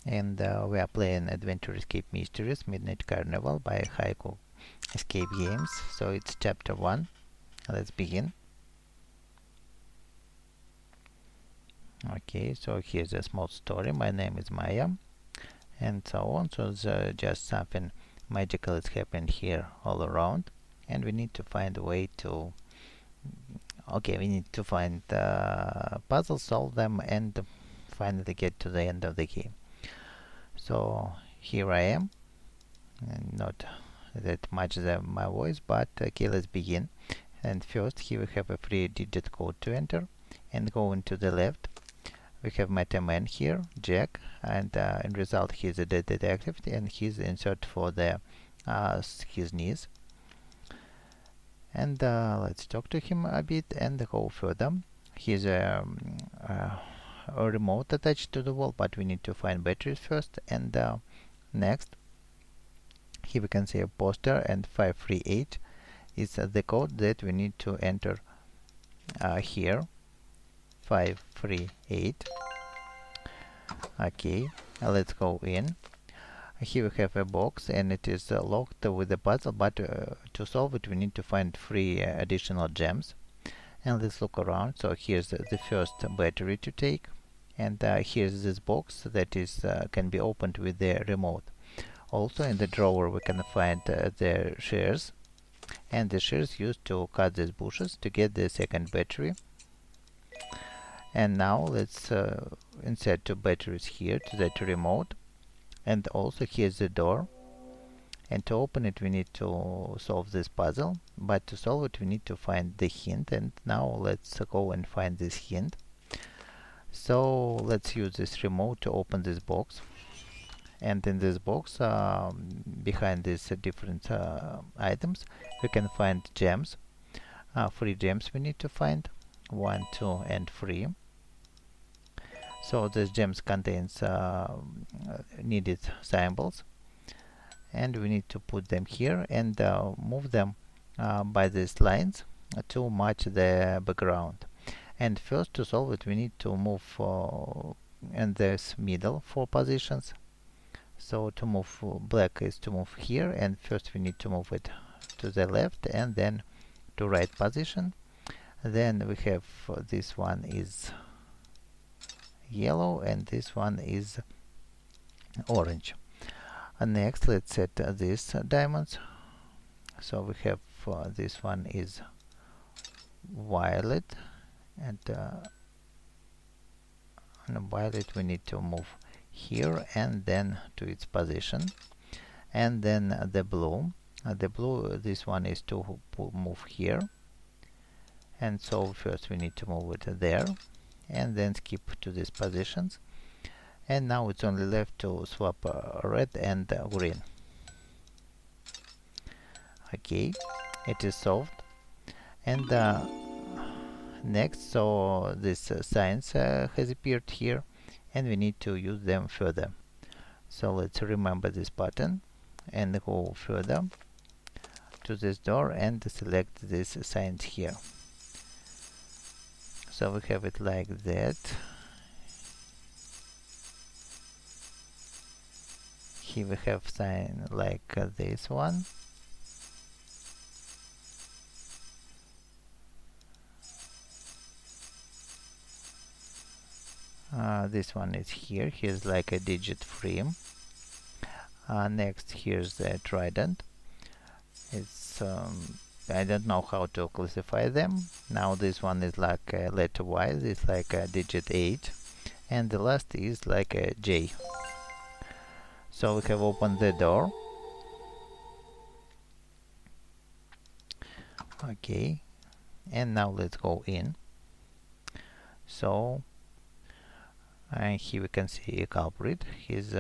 and we are playing Adventure Escape Mysteries Midnight Carnival by Haiku Escape Games. So it's chapter 1. Let's begin. Okay, so here's a small story. My name is Maya, and so on. So there's just something magical is happening here all around, and we need to find a way to. Okay, we need to find puzzles, solve them, and finally get to the end of the game. So here I am, and not that much my voice, but okay, let's begin. And first, here we have a 3-digit code to enter, and going to the left, we have Meta Man here, Jack, and in result he's a dead detective, and he's insert for the his niece. And let's talk to him a bit and go further. He's a remote attached to the wall, but we need to find batteries first. And next, here we can see a poster, and 538 is the code that we need to enter here. 538. Okay, let's go in. Here we have a box, and it is locked with a puzzle, but to solve it we need to find 3 additional gems. And let's look around. So here's the first battery to take, and here's this box that is can be opened with the remote. Also in the drawer we can find the shears, and the shears used to cut these bushes to get the second battery. And now let's insert 2 batteries here to that remote. And also here's the door, and to open it we need to solve this puzzle, but to solve it we need to find the hint. And now let's go and find this hint. So let's use this remote to open this box, and in this box behind these different items we can find gems. 3 gems we need to find, 1, 2 and 3. So these gems contains needed symbols, and we need to put them here and move them by these lines to match the background. And first, to solve it we need to move in this middle 4 positions. So to move black is to move here, and first we need to move it to the left and then to right position. Then we have this one is yellow and this one is orange. And next let's set these diamonds. So we have this one is violet, and violet we need to move here and then to its position. And then the blue, this one is to move here, and so first we need to move it there and then skip to these positions. And now it's only left to swap red and green. Okay, it is solved. And next, so this signs has appeared here, and we need to use them further. So let's remember this pattern and go further to this door and select these signs here. So we have it like that. Here we have sign like this one. This one is here. Here's like a digit 3. Next, here's the trident. It's I don't know how to classify them. Now this one is like a letter Y, it's like a digit 8, and the last is like a J. So we have opened the door. Okay, and now let's go in. So and here we can see a culprit. He's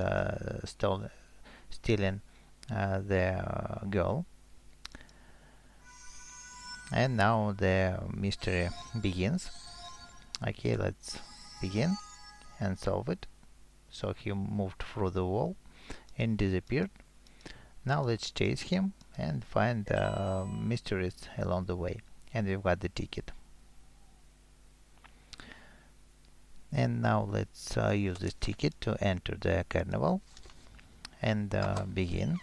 stealing the girl. And now the mystery begins. Okay, let's begin and solve it. So he moved through the wall and disappeared. Now let's chase him and find mysteries along the way. And we've got the ticket. And now let's use this ticket to enter the carnival and begin.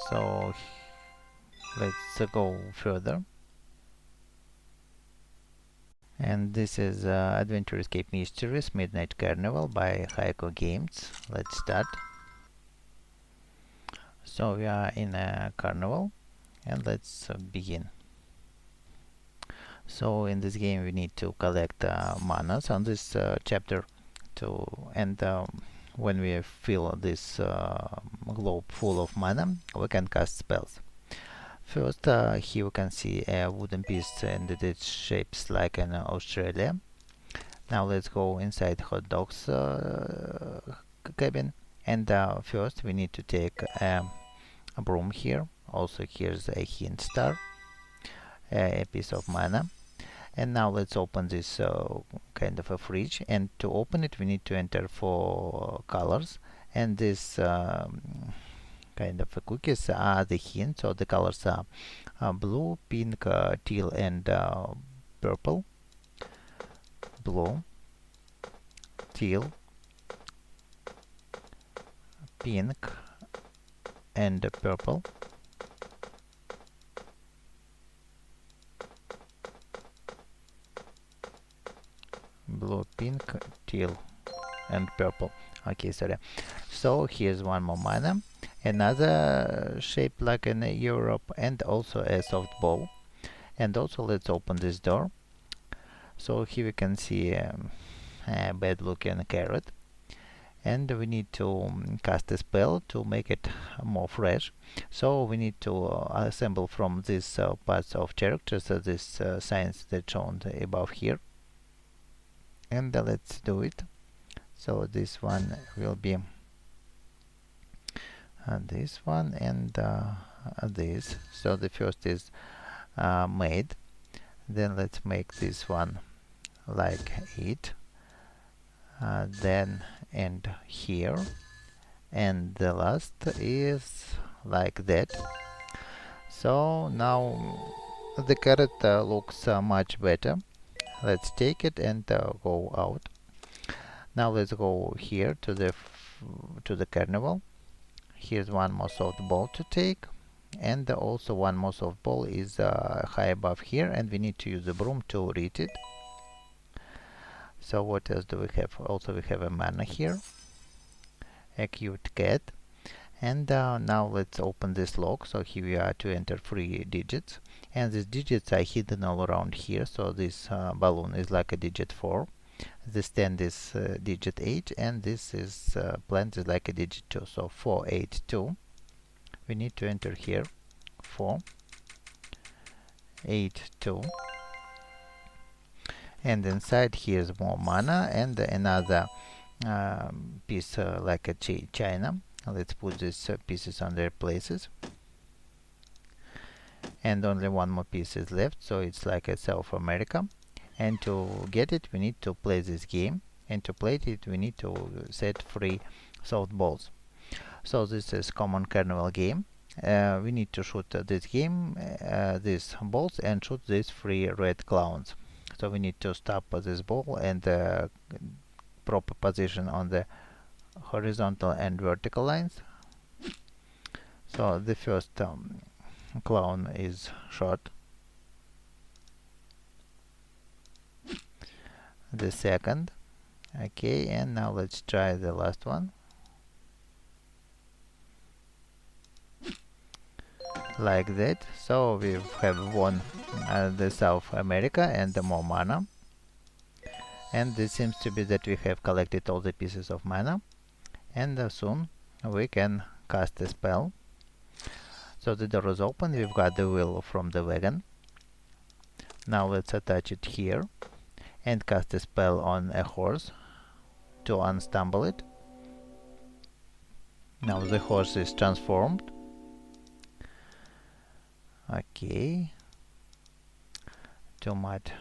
So let's go further. And this is Adventure Escape Mysteries Midnight Carnival by HaikuGames. Let's start. So we are in a carnival and let's begin. So in this game we need to collect manas on this chapter and when we fill this globe full of mana we can cast spells. First, here we can see a wooden piece and it shapes like an Australia. Now let's go inside hot dogs cabin, and first we need to take a broom here. Also here's a hint star, a piece of mana. And now let's open this kind of a fridge, and to open it we need to enter 4 colors, and this kind of cookies are the hints. So the colors are blue, pink, teal, and purple. Blue, teal, pink, and purple. Blue, pink, teal, and purple. Okay, sorry. So here's one more mana, another shape like in Europe, and also a soft ball. And also let's open this door. So here we can see a bad looking carrot, and we need to cast a spell to make it more fresh. So we need to assemble from these parts of characters this signs that shown above here, and let's do it. So this one will be this one and this. So the first is made, then let's make this one like it, then and here, and the last is like that. So now the carrot looks much better. Let's take it and go out. Now let's go here to the carnival. Here's one more soft ball to take, and also one more soft ball is high above here, and we need to use the broom to reach it. So what else do we have? Also we have a mana here, a cute cat, and now let's open this lock. So here we are to enter 3 digits, and these digits are hidden all around here. So this balloon is like a digit 4, this stand is digit 8, and this is plant is like a digit 2. So 4, 8, 2. We need to enter here 4, 8, 2. And inside here's more mana and another piece like a china. Let's put these pieces on their places. And only one more piece is left, so it's like a South America. And to get it we need to play this game, and to play it we need to set 3 soft balls. So this is common carnival game. We need to shoot this game, these balls, and shoot these 3 red clowns. So we need to stop this ball and proper position on the horizontal and vertical lines. So the first clown is shot. The second. Okay, and now let's try the last one. Like that. So we have won the South America and the more mana. And this seems to be that we have collected all the pieces of mana, and soon we can cast a spell. So the door is open, we've got the wheel from the wagon. Now let's attach it here and cast a spell on a horse to unstumble it. Now the horse is transformed. Okay, too much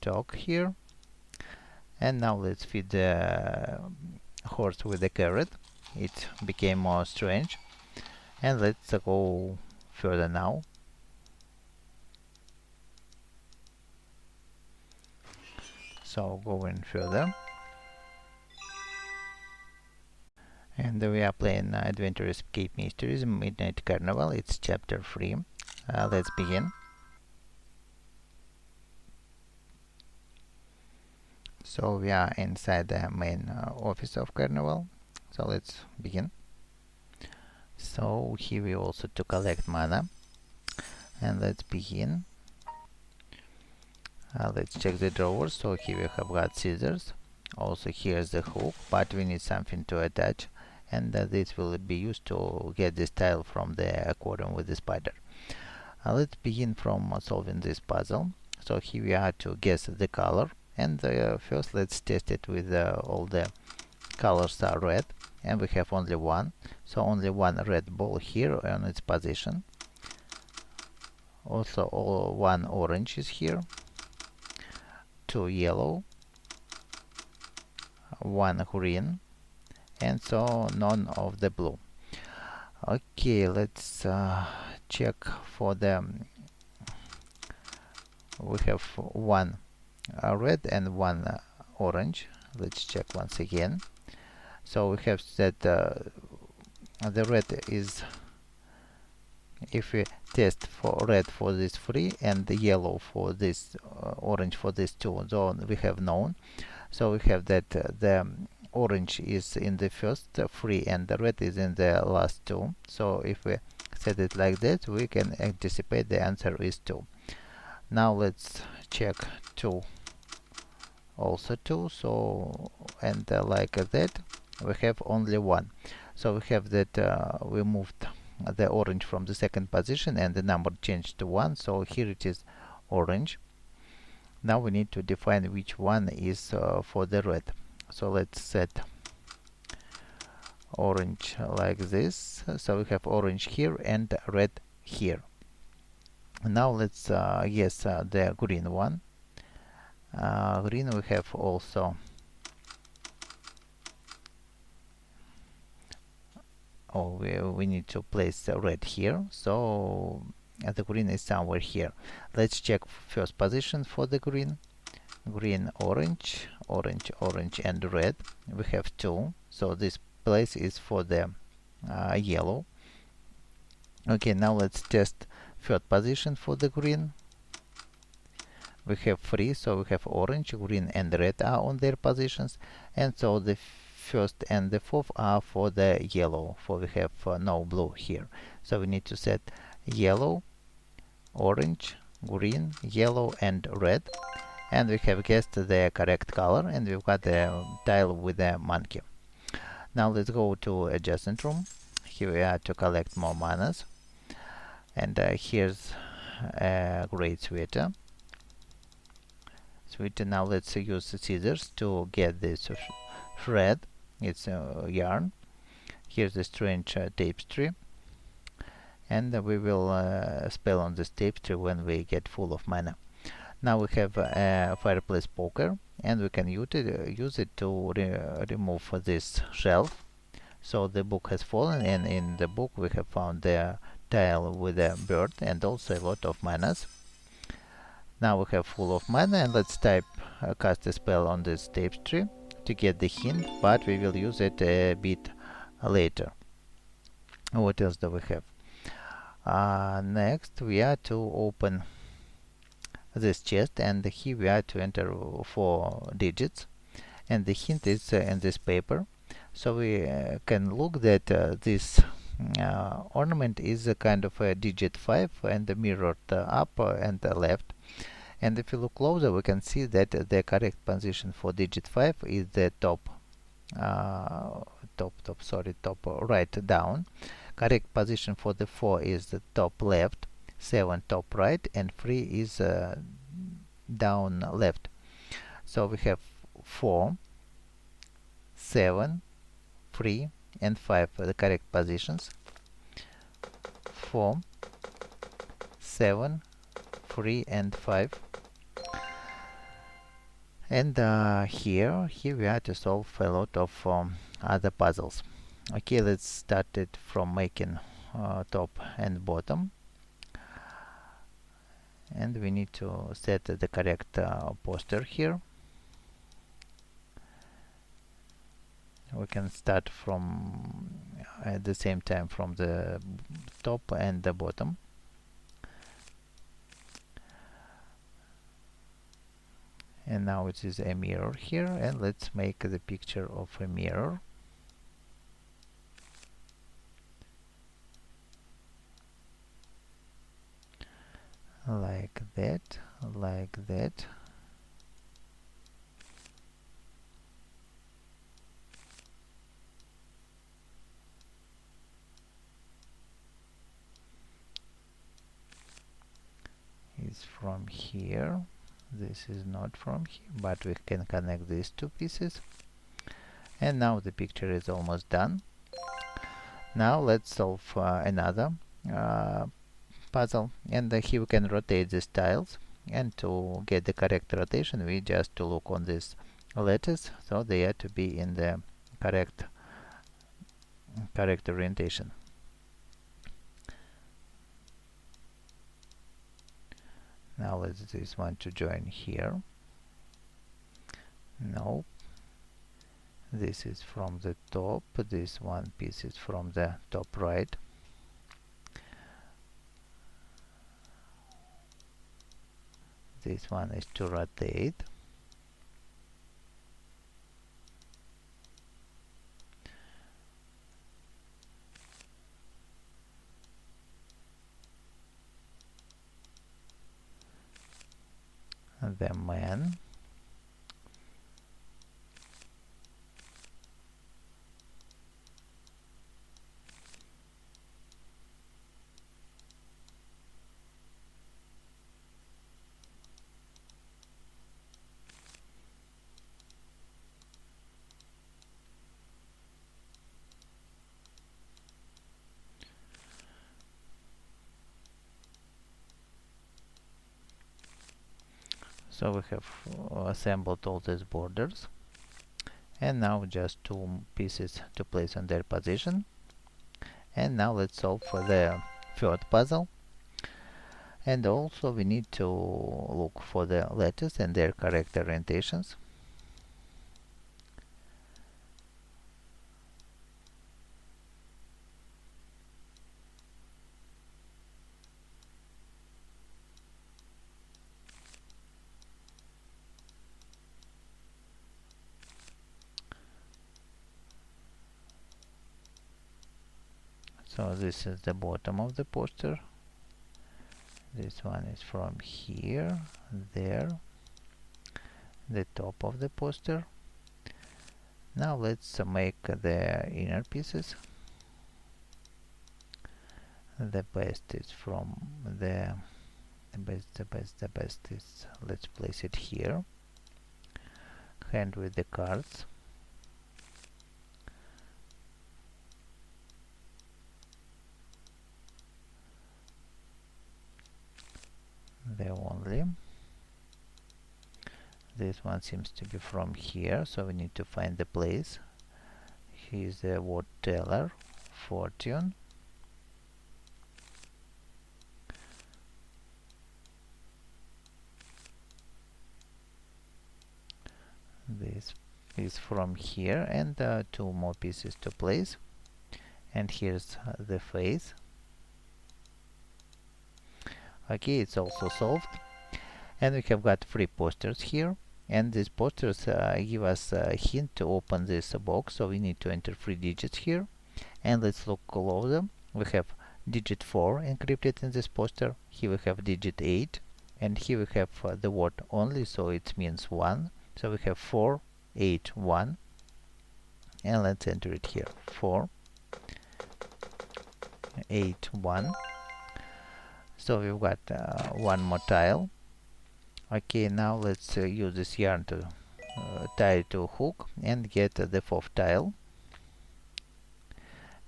talk here. And now let's feed the horse with the carrot. It became more strange. And let's go further now. So going further, and we are playing Adventure Escape Mysteries Midnight Carnival. It's chapter 3. Let's begin. So we are inside the main office of Carnival. So let's begin. So here we also to collect mana, and let's begin. Let's check the drawers. So here we have got scissors. Also here's the hook, but we need something to attach, and this will be used to get this tile from the aquarium with the spider. Let's begin from solving this puzzle. So here we are to guess the color, and first let's test it with all the colors are red, and we have only one, so only one red ball here on its position. Also one orange is here, two yellow, one green, and so none of the blue. Okay, let's check for the we have one red and one orange. Let's check once again. So we have that the red is, if we test for red for this 3 and the yellow for this orange for this 2, so we have known. So we have that the orange is in the first 3 and the red is in the last 2. So if we set it like that, we can anticipate the answer is 2. Now let's check 2, also 2. So and like that, we have only 1. So we have that we moved the orange from the second position and the number changed to 1. So here it is orange. Now we need to define which one is for the red. So let's set orange like this. So we have orange here and red here. Now let's guess the green one. Green we have also. Oh, we need to place the red here. So the green is somewhere here. Let's check first position for the green. Green, orange, orange, orange, and red. We have 2. So this place is for the yellow. Okay, now let's test third position for the green. We have 3, so we have orange, green, and red are on their positions, and so the first and the fourth are for the yellow, for we have no blue here. So we need to set yellow, orange, green, yellow, and red, and we have guessed the correct color, and we've got the tile with the monkey. Now let's go to adjacent room. Here we are to collect more manas, and here's a great sweater. Now let's use the scissors to get this thread. It's yarn. Here's the strange tapestry, and we will spell on this tapestry when we get full of mana. Now we have a fireplace poker, and we can use it to remove this shelf. So the book has fallen, and in the book we have found the tile with a bird and also a lot of manas. Now we have full of mana, and let's cast a spell on this tapestry to get the hint, but we will use it a bit later. What else do we have? Next we are to open this chest, and here we are to enter 4 digits, and the hint is in this paper. So we can look that this ornament is a kind of a digit 5 and mirrored up and left. And if you look closer, we can see that the correct position for digit 5 is the top right down. Correct position for the 4 is the top left, 7 top right, and 3 is down left. So we have 4, 7, 3, and 5 the correct positions. 4, 7, 3, and 5. And here we are to solve a lot of other puzzles. Okay, let's start it from making top and bottom, and we need to set the correct poster here. we can start from at the same time from the top and the bottom. And now it is a mirror here, and let's make the picture of a mirror. Like that, like that. Is from here. This is not from here, but we can connect these two pieces. And now the picture is almost done. Now let's solve another puzzle, and here we can rotate these tiles, and to get the correct rotation we just to look on these letters, so they have to be in the correct orientation. Now let's this one to join here. No, this is from the top, this one piece is from the top right. This one is to rotate. The man. So we have assembled all these borders, and now just two pieces to place on their position. And now let's solve for the third puzzle, and also we need to look for the letters and their correct orientations. So this is the bottom of the poster. This one is from here, there, the top of the poster. Now let's make the inner pieces. The best is from the best is, let's place it here. Hand with the cards. The only. This one seems to be from here, so we need to find the place. Here's the word teller, fortune. This is from here, and two more pieces to place. And here's the face. Okay, it's also solved, and we have got 3 posters here, and these posters give us a hint to open this box, so we need to enter 3 digits here. And let's look closer. We have digit 4 encrypted in this poster, here we have digit 8, and here we have the word only, so it means 1, so we have 4, 8, 1, and let's enter it here, 4, 8, 1. So we've got one more tile. Okay, now let's use this yarn to tie it to a hook and get the 4th tile.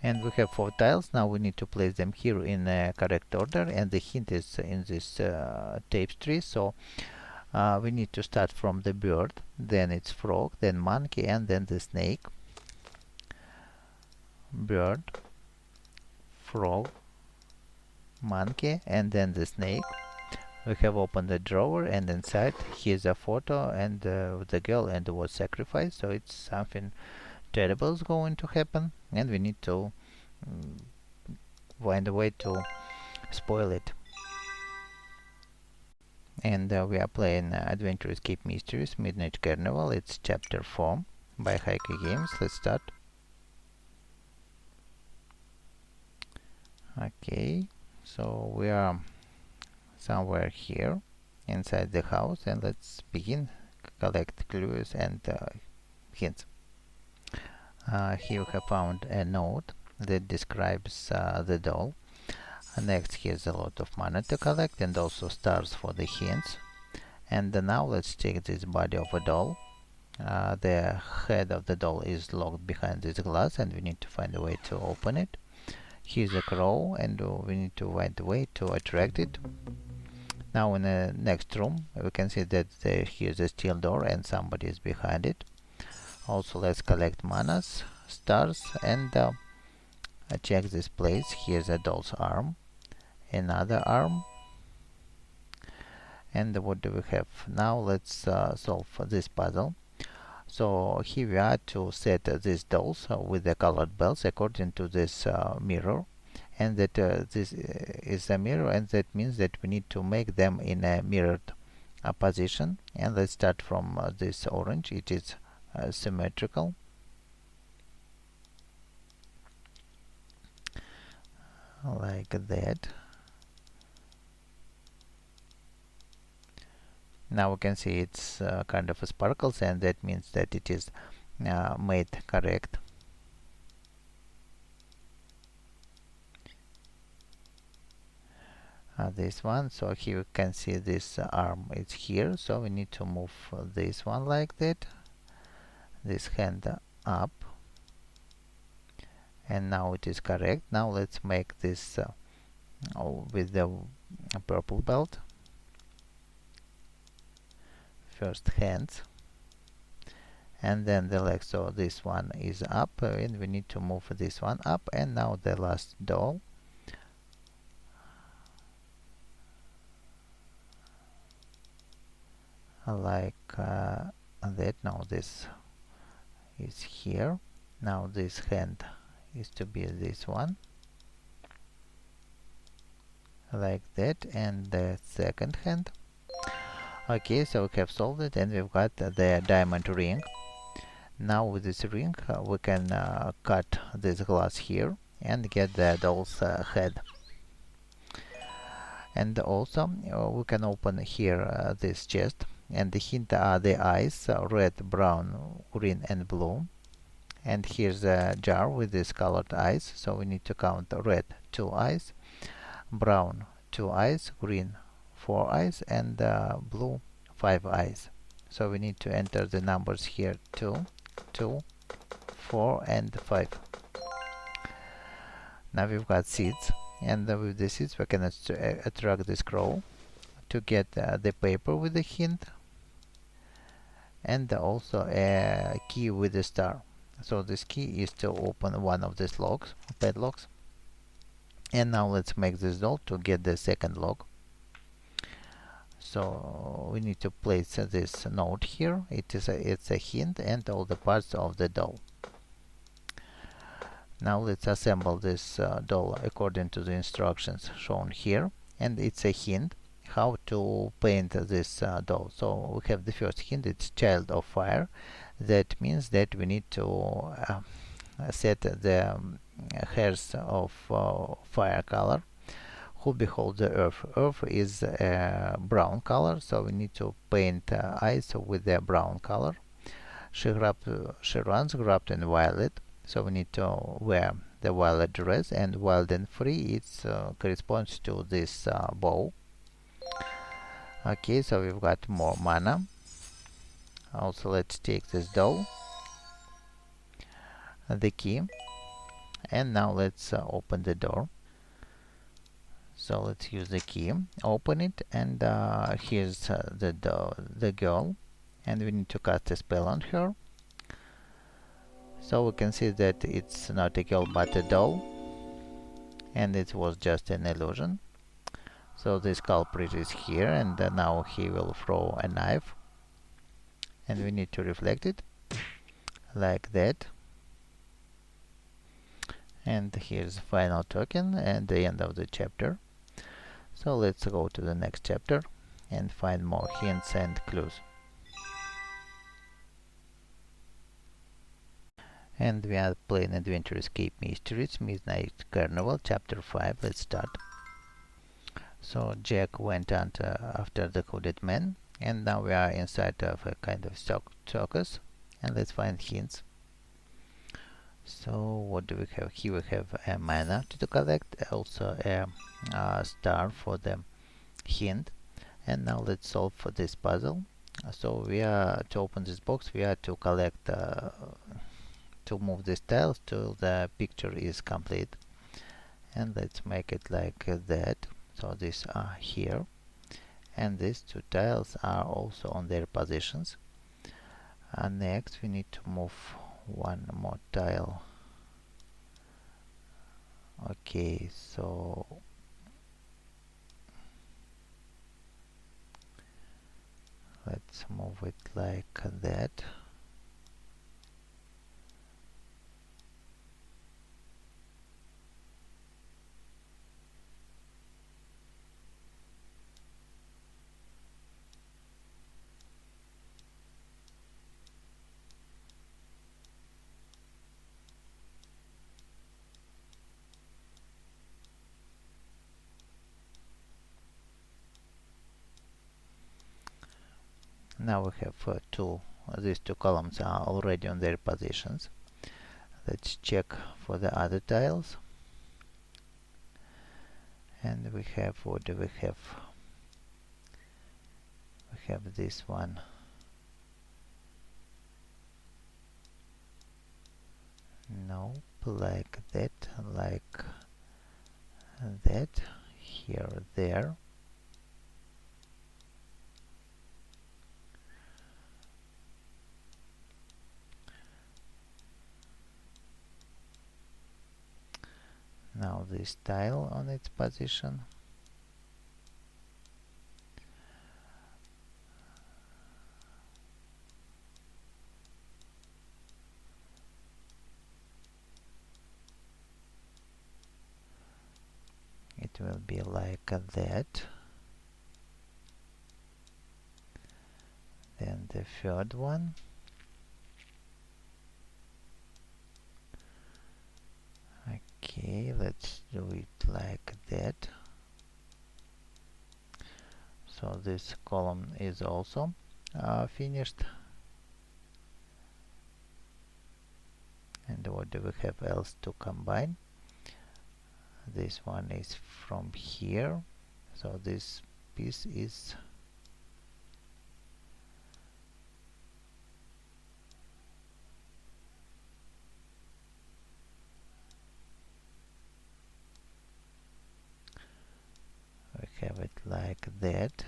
And we have 4 tiles. Now we need to place them here in correct order, and the hint is in this tapestry. So we need to start from the bird, then it's frog, then monkey, and then the snake. Bird, frog, monkey, and then the snake. We have opened the drawer, and inside here's a photo and the girl and the word sacrifice, so it's something terrible is going to happen, and we need to find a way to spoil it. And we are playing Adventure Escape Mysteries Midnight Carnival. It's chapter 4 by HaikuGames. Let's start. Okay, so we are somewhere here inside the house, and let's begin collect clues and hints. Here we have found a note that describes the doll. Next, here's a lot of mana to collect and also stars for the hints. And now let's take this body of a doll. The head of the doll is locked behind this glass, and we need to find a way to open it. Here's a crow, and we need to find a way to attract it. Now in the next room we can see that here's a steel door and somebody is behind it. Also, let's collect manas, stars, and check this place. Here's a doll's arm, another arm, and what do we have now? Let's solve this puzzle. So here we are to set these dolls with the colored bells according to this mirror, and that this is a mirror, and that means that we need to make them in a mirrored position. And let's start from this orange. It is symmetrical. Like that. Now we can see it's kind of a sparkles, and that means that it is made correct. This one, so here you can see this arm is here, so we need to move this one like that, this hand up, and now it is correct. Now let's make this with the purple belt. First hands and then the legs, so this one is up, and we need to move this one up. And now the last doll, like that. Now this is here. Now this hand is to be this one, like that, and the second hand. Okay, so we have solved it, and we've got the diamond ring. Now with this ring we can cut this glass here and get the doll's head. And also we can open here this chest, and the hint are the eyes, red, brown, green and blue. And here's a jar with these colored eyes, so we need to count red 2 eyes, brown 2 eyes, green 4 eyes, and blue 5 eyes. So we need to enter the numbers here: 2, 2, 4 and 5. Now we've got seeds, and with the seeds we can attract this crow to get the paper with the hint, and also a key with a star. So this key is to open one of these locks, padlocks. And now let's make this doll to get the second lock. So we need to place this note here. It's a hint and all the parts of the doll. Now let's assemble this doll according to the instructions shown here, and it's a hint how to paint this doll. So we have the first hint, it's child of fire. That means that we need to set the hairs of fire color. Who beholds the earth? Earth is a brown color, so we need to paint eyes with the brown color. She runs wrapped in violet, so we need to wear the violet dress, and wild and free, it corresponds to this bow. Okay, so we've got more mana. Also, let's take this doll, the key, and now let's open the door. So let's use the key, open it, and here's the girl, and we need to cast a spell on her. So we can see that it's not a girl but a doll, and it was just an illusion. So this culprit is here, and now he will throw a knife, and we need to reflect it like that. And here's the final token and the end of the chapter. So let's go to the next chapter and find more hints and clues. And we are playing Adventure Escape Mysteries Midnight Carnival Chapter 5. Let's start. So Jack went after the hooded man, and now we are inside of a kind of circus, and let's find hints. So what do we have here? We have a mana to collect, also a star for the hint. And now let's solve for this puzzle. So we are to open this box, we are to collect to move these tiles till the picture is complete. And let's make it like that. So these are here, and these two tiles are also on their positions. And next we need to move one more tile. Okay, so let's move it like that. Now we have these two columns are already on their positions. Let's check for the other tiles. And we have, what do we have? We have this one. Nope, like that, like that, here, there. Now this tile on its position. It will be like that. Then the third one. Okay, let's do it like that. So this column is also finished. And what do we have else to combine? This one is from here, so this piece is we have it like that.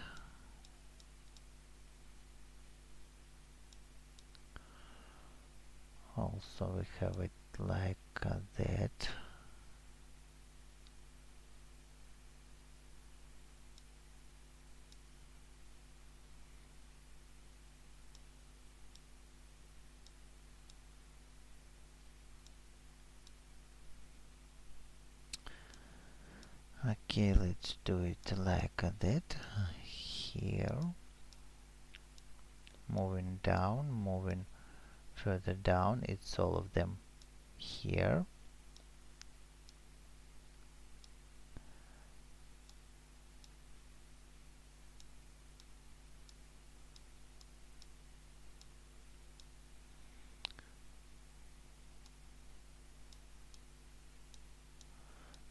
Also we have it like that. Okay, let's do it like that. Here, moving down, moving further down, it's all of them here.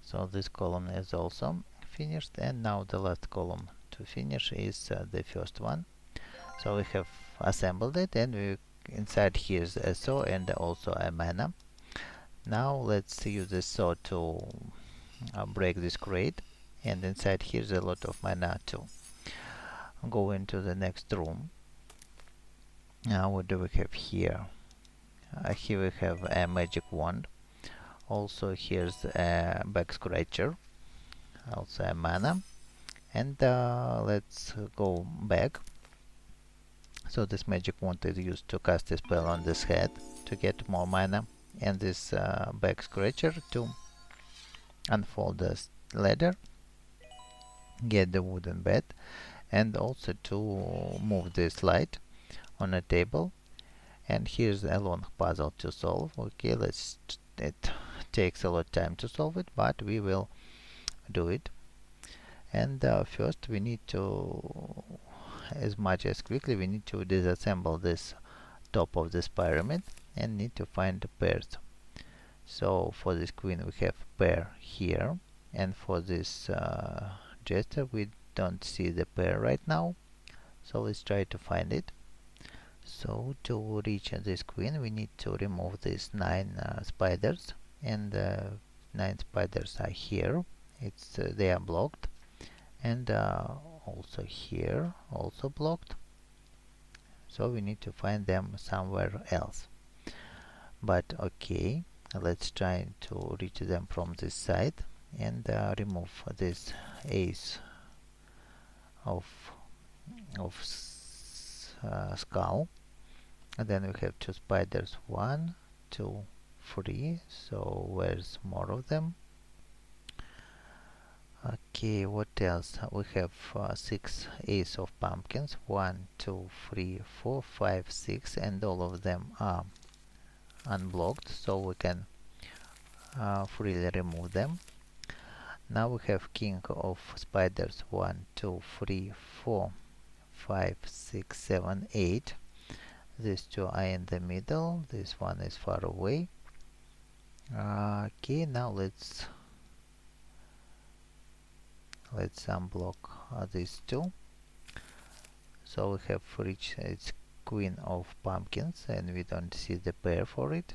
So this column is also finished, and now the last column to finish is the first one. So we have assembled it, and inside here is a saw and also a mana. Now let's use the saw to break this crate, and inside here is a lot of mana too. Go into the next room. Now what do we have here? Here we have a magic wand. Also here's a back scratcher, also a mana. And let's go back. So this magic wand is used to cast a spell on this head to get more mana. and this back scratcher to unfold the ladder, get the wooden bed, and also to move this light on a table. And here's a long puzzle to solve. Okay, it takes a lot of time to solve it, but we will do it. And first we need to, as much as quickly, we need to disassemble this top of this pyramid and need to find the pairs. So for this queen we have pair here, and for this jester we don't see the pair right now, so let's try to find it. So to reach this queen we need to remove these 9 spiders, and 9 spiders are here. They are blocked, and also here also blocked, so we need to find them somewhere else. But okay, let's try to reach them from this side and remove this ace of skull. And then we have 2 spiders, 1, 2, 3. So where's more of them? Okay, what else? We have 6 ace of pumpkins, 1, 2, 3, 4, 5, 6, and all of them are unblocked, so we can freely remove them. Now we have king of spiders, 1, 2, 3, 4, 5, 6, 7, 8. These 2 are in the middle, this one is far away. Okay, now let's unblock these 2. So we have reached its queen of pumpkins, and we don't see the pair for it,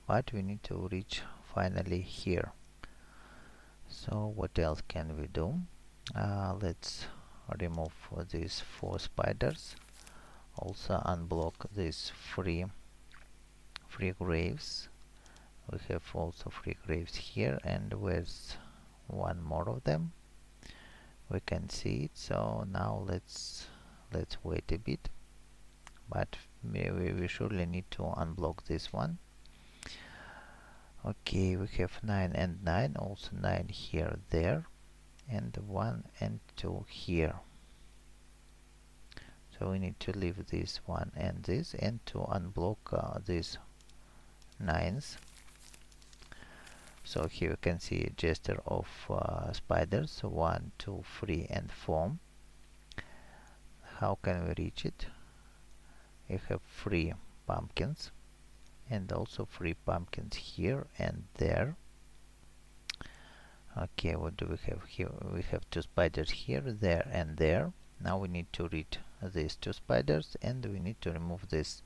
but we need to reach finally here. So what else can we do? Let's remove these 4 spiders, also unblock these 3 graves. We have also 3 graves here, and where's one more of them? We can see it. So now let's wait a bit, but we surely need to unblock this one. Okay, we have 9 and 9, also 9 here, there, and 1 and 2 here. So we need to leave this one and this, and to unblock these 9s. So here you can see a gesture of spiders, 1, 2, 3, and 4. How can we reach it? We have 3 pumpkins, and also 3 pumpkins here and there. Okay, what do we have here? We have 2 spiders here, there, and there. Now we need to reach these 2 spiders, and we need to remove these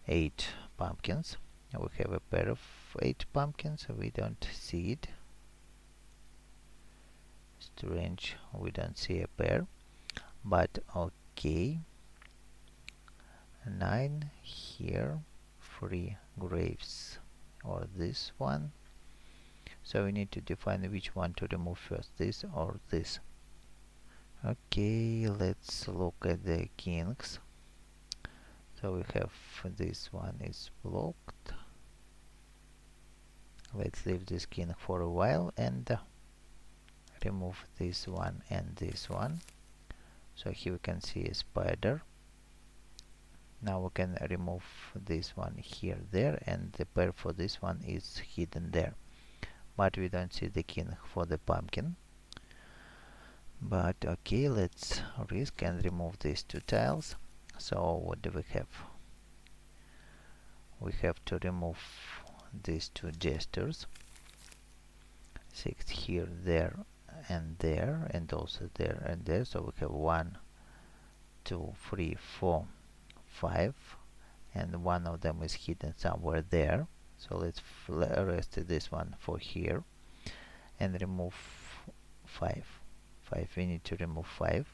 8 pumpkins. We have a pair of 8 pumpkins, we don't see it. Strange, we don't see a pair, but okay. 9 here, 3 graves, or this one. So we need to define which one to remove first, this or this. Okay, let's look at the kings. So we have this one is blocked. Let's leave this king for a while and remove this one and this one. So here we can see a spider. Now we can remove this one here, there, and the pair for this one is hidden there. But we don't see the king for the pumpkin. But okay, let's risk and remove these 2 tiles. So what do we have? We have to remove these 2 jesters. 6 here, there, and also there and there. So we have 1, 2, 3, 4, 5, and one of them is hidden somewhere there. So let's rest this one for here and remove 5. We need to remove 5.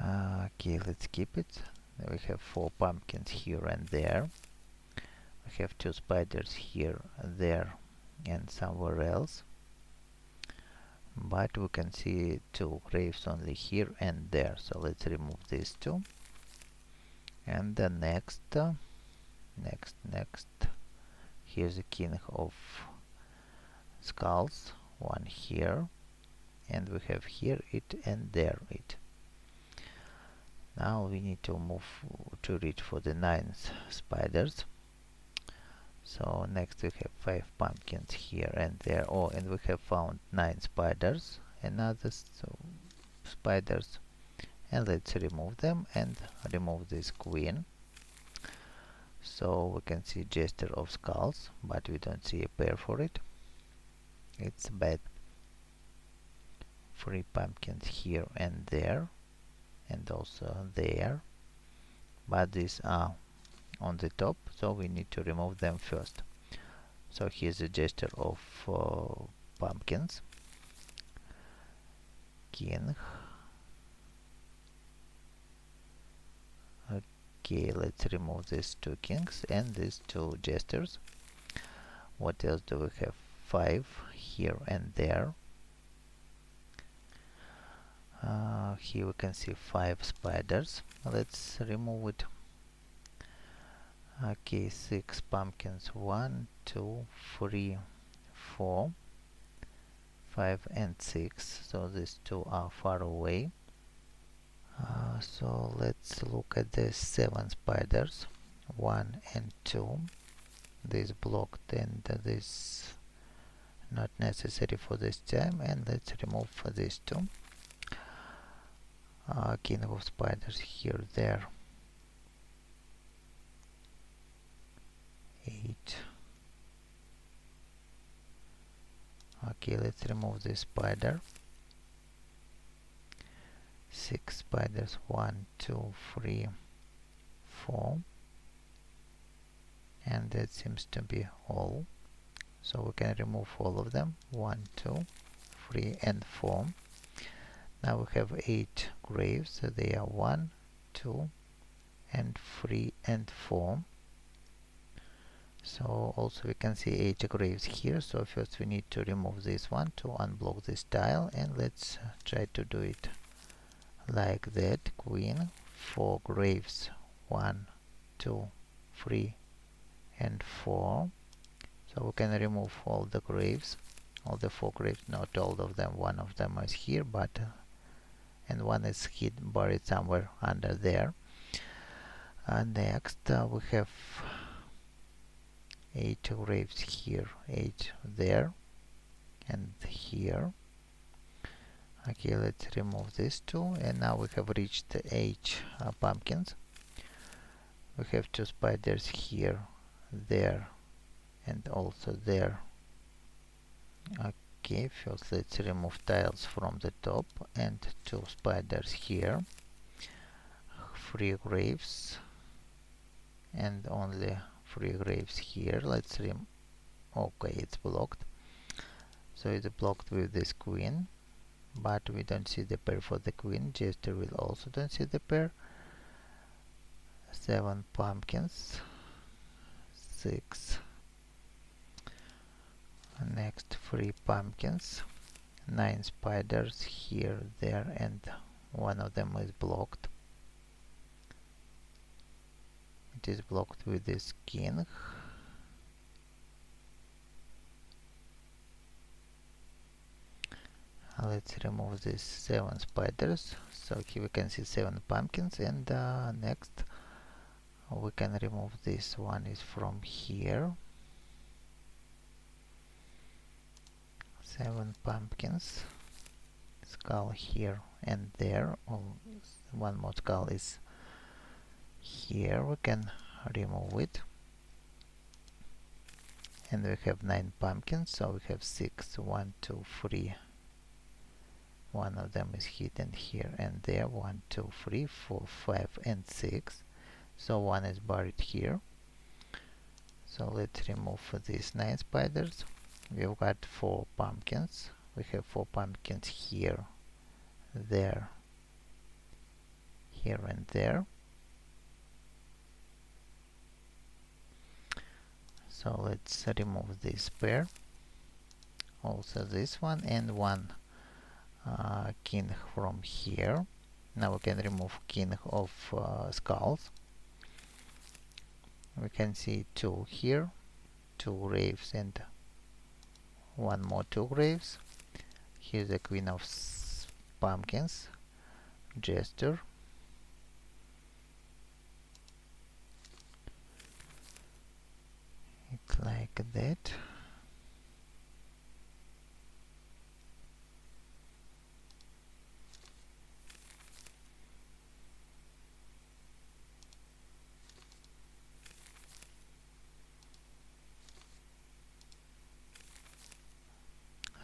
Okay, let's keep it. We have 4 pumpkins here and there. We have 2 spiders here, there, and somewhere else. But we can see 2 graves only here and there. So let's remove these 2. And the next here's the king of skulls, one here, and we have here it and there it. Now we need to move to reach for the 9 spiders. So next we have 5 pumpkins here and there. Oh, and we have found 9 spiders, another spiders, and let's remove them and remove this queen. So we can see Jester of Skulls, but we don't see a pair for it. It's bad. 3 pumpkins here and there, and also there, but these are on the top, so we need to remove them first. So here's a Jester of pumpkins, king. Okay, let's remove these 2 kings and these 2 jesters. What else do we have? 5 here and there. Here we can see 5 spiders. Let's remove it. Okay, 6 pumpkins. 1, 2, 3, 4, 5 and 6. So these 2 are far away. So let's look at the 7 spiders. 1 and 2. This blocked and this not necessary for this time, and let's remove these 2. King of spiders here, there. 8. Okay, let's remove this spider. 6 spiders. 1, 2, 3, 4, and that seems to be all. So we can remove all of them. 1, 2, 3 and 4. Now we have 8 graves. So they are 1, 2 and 3 and 4. So also we can see 8 graves here. So first we need to remove this one to unblock this tile, and let's try to do it like that. Queen, 4 graves, 1, 2, 3 and 4. So we can remove all the graves, all the 4 graves, not all of them. One of them is here, but and one is hidden, buried somewhere under there. Next we have 8 graves here, 8 there and here. Okay, let's remove these 2, and now we have reached the 8 pumpkins. We have 2 spiders here, there and also there. Okay, first let's remove tiles from the top, and 2 spiders here, 3 graves and only 3 graves here. Let's okay, it's blocked. So it's blocked with this queen, but we don't see the pair for the queen. Jester will also don't see the pair. 7 pumpkins, 6. Next 3 pumpkins, 9 spiders here, there, and one of them is blocked. It is blocked with this king. Let's remove these 7 spiders. So here we can see 7 pumpkins, and next we can remove this one is from here. 7 pumpkins, skull here and there. One more skull is here. We can remove it, and we have 9 pumpkins. So we have 6. 1, 2, 3. One of them is hidden here and there. 1, 2, 3, 4, 5 and 6. So one is buried here. So let's remove these 9 spiders. We've got 4 pumpkins. We have 4 pumpkins here, there, here and there. So let's remove this pair, also this one, and one king from here. Now we can remove king of skulls. We can see 2 here, 2 graves and one more 2 graves. Here's the queen of pumpkins, jester. It's like that.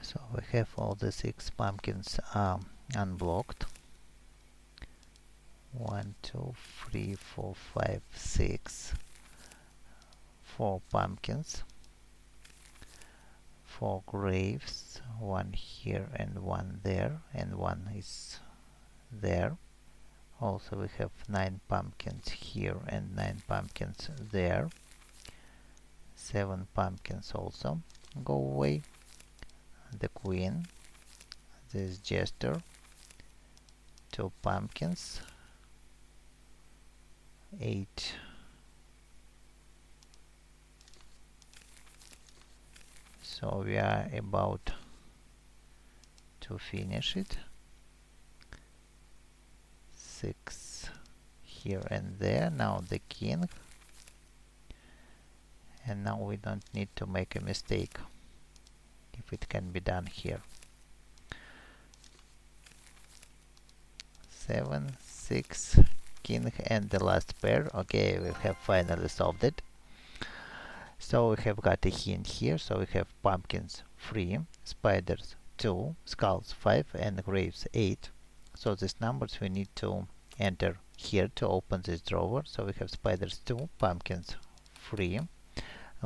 So we have all the 6 pumpkins unblocked. 1, 2, 3, 4, 5, 6. 4 pumpkins, 4 graves, 1 here and 1 there, and 1 is there. Also we have 9 pumpkins here and 9 pumpkins there. 7 pumpkins also go away. The queen, this jester, 2 pumpkins, 8 so we are about to finish it. 6 here and there. Now the king, and now we don't need to make a mistake if it can be done here. 7, 6, king and the last pair. Okay, we have finally solved it. So we have got a hint here. So we have pumpkins 3, spiders 2, skulls 5, and graves 8. So these numbers we need to enter here to open this drawer. So we have spiders 2, pumpkins 3,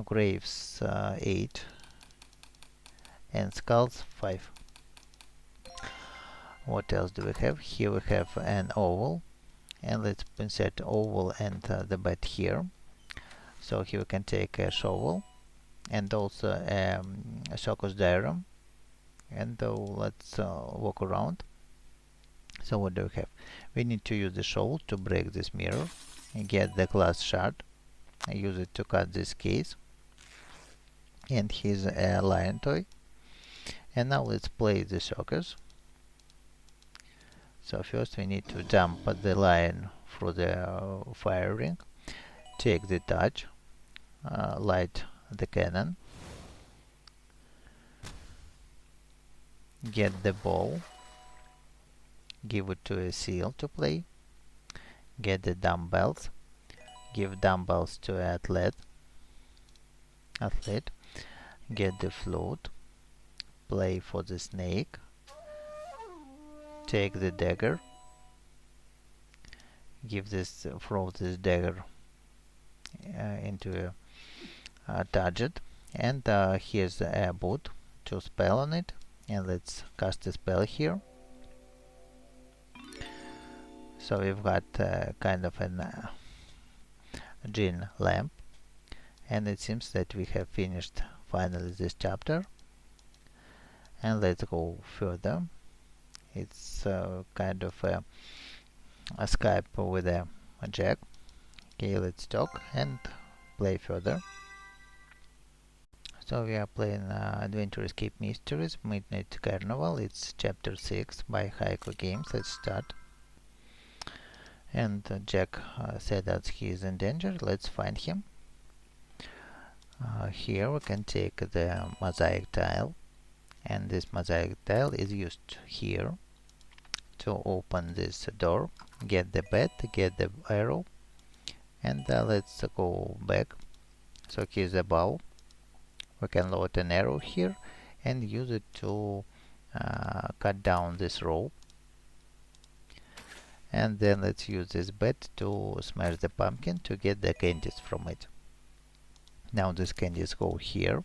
graves 8, and skulls 5. What else do we have? Here we have an oval, and let's insert oval and the bed here. So here we can take a shovel and also a circus diagram, and let's walk around. So what do we have? We need to use the shovel to break this mirror and get the glass shard. I use it to cut this case, and here's a lion toy. And now let's play the circus. So first we need to jump the lion through the fire ring, take the touch, light the cannon, get the ball, give it to a seal to play, get the dumbbells, give dumbbells to an athlete, get the flute, play for the snake, take the dagger, throw this dagger into a target, and here's a boot to spell on it, and let's cast a spell here. So we've got kind of an gin lamp, and it seems that we have finished finally this chapter. And let's go further. It's kind of a Skype with a jack. Okay, let's talk and play further. So we are playing Adventure Escape Mysteries Midnight Carnival. It's chapter 6 by HaikuGames. Let's start. And Jack said that he is in danger. Let's find him. Here we can take the mosaic tile, and this mosaic tile is used here to open this door. Get the bed, get the arrow, and let's go back. So here's a bow. We can load an arrow here and use it to cut down this rope. And then let's use this bed to smash the pumpkin to get the candies from it. Now these candies go here,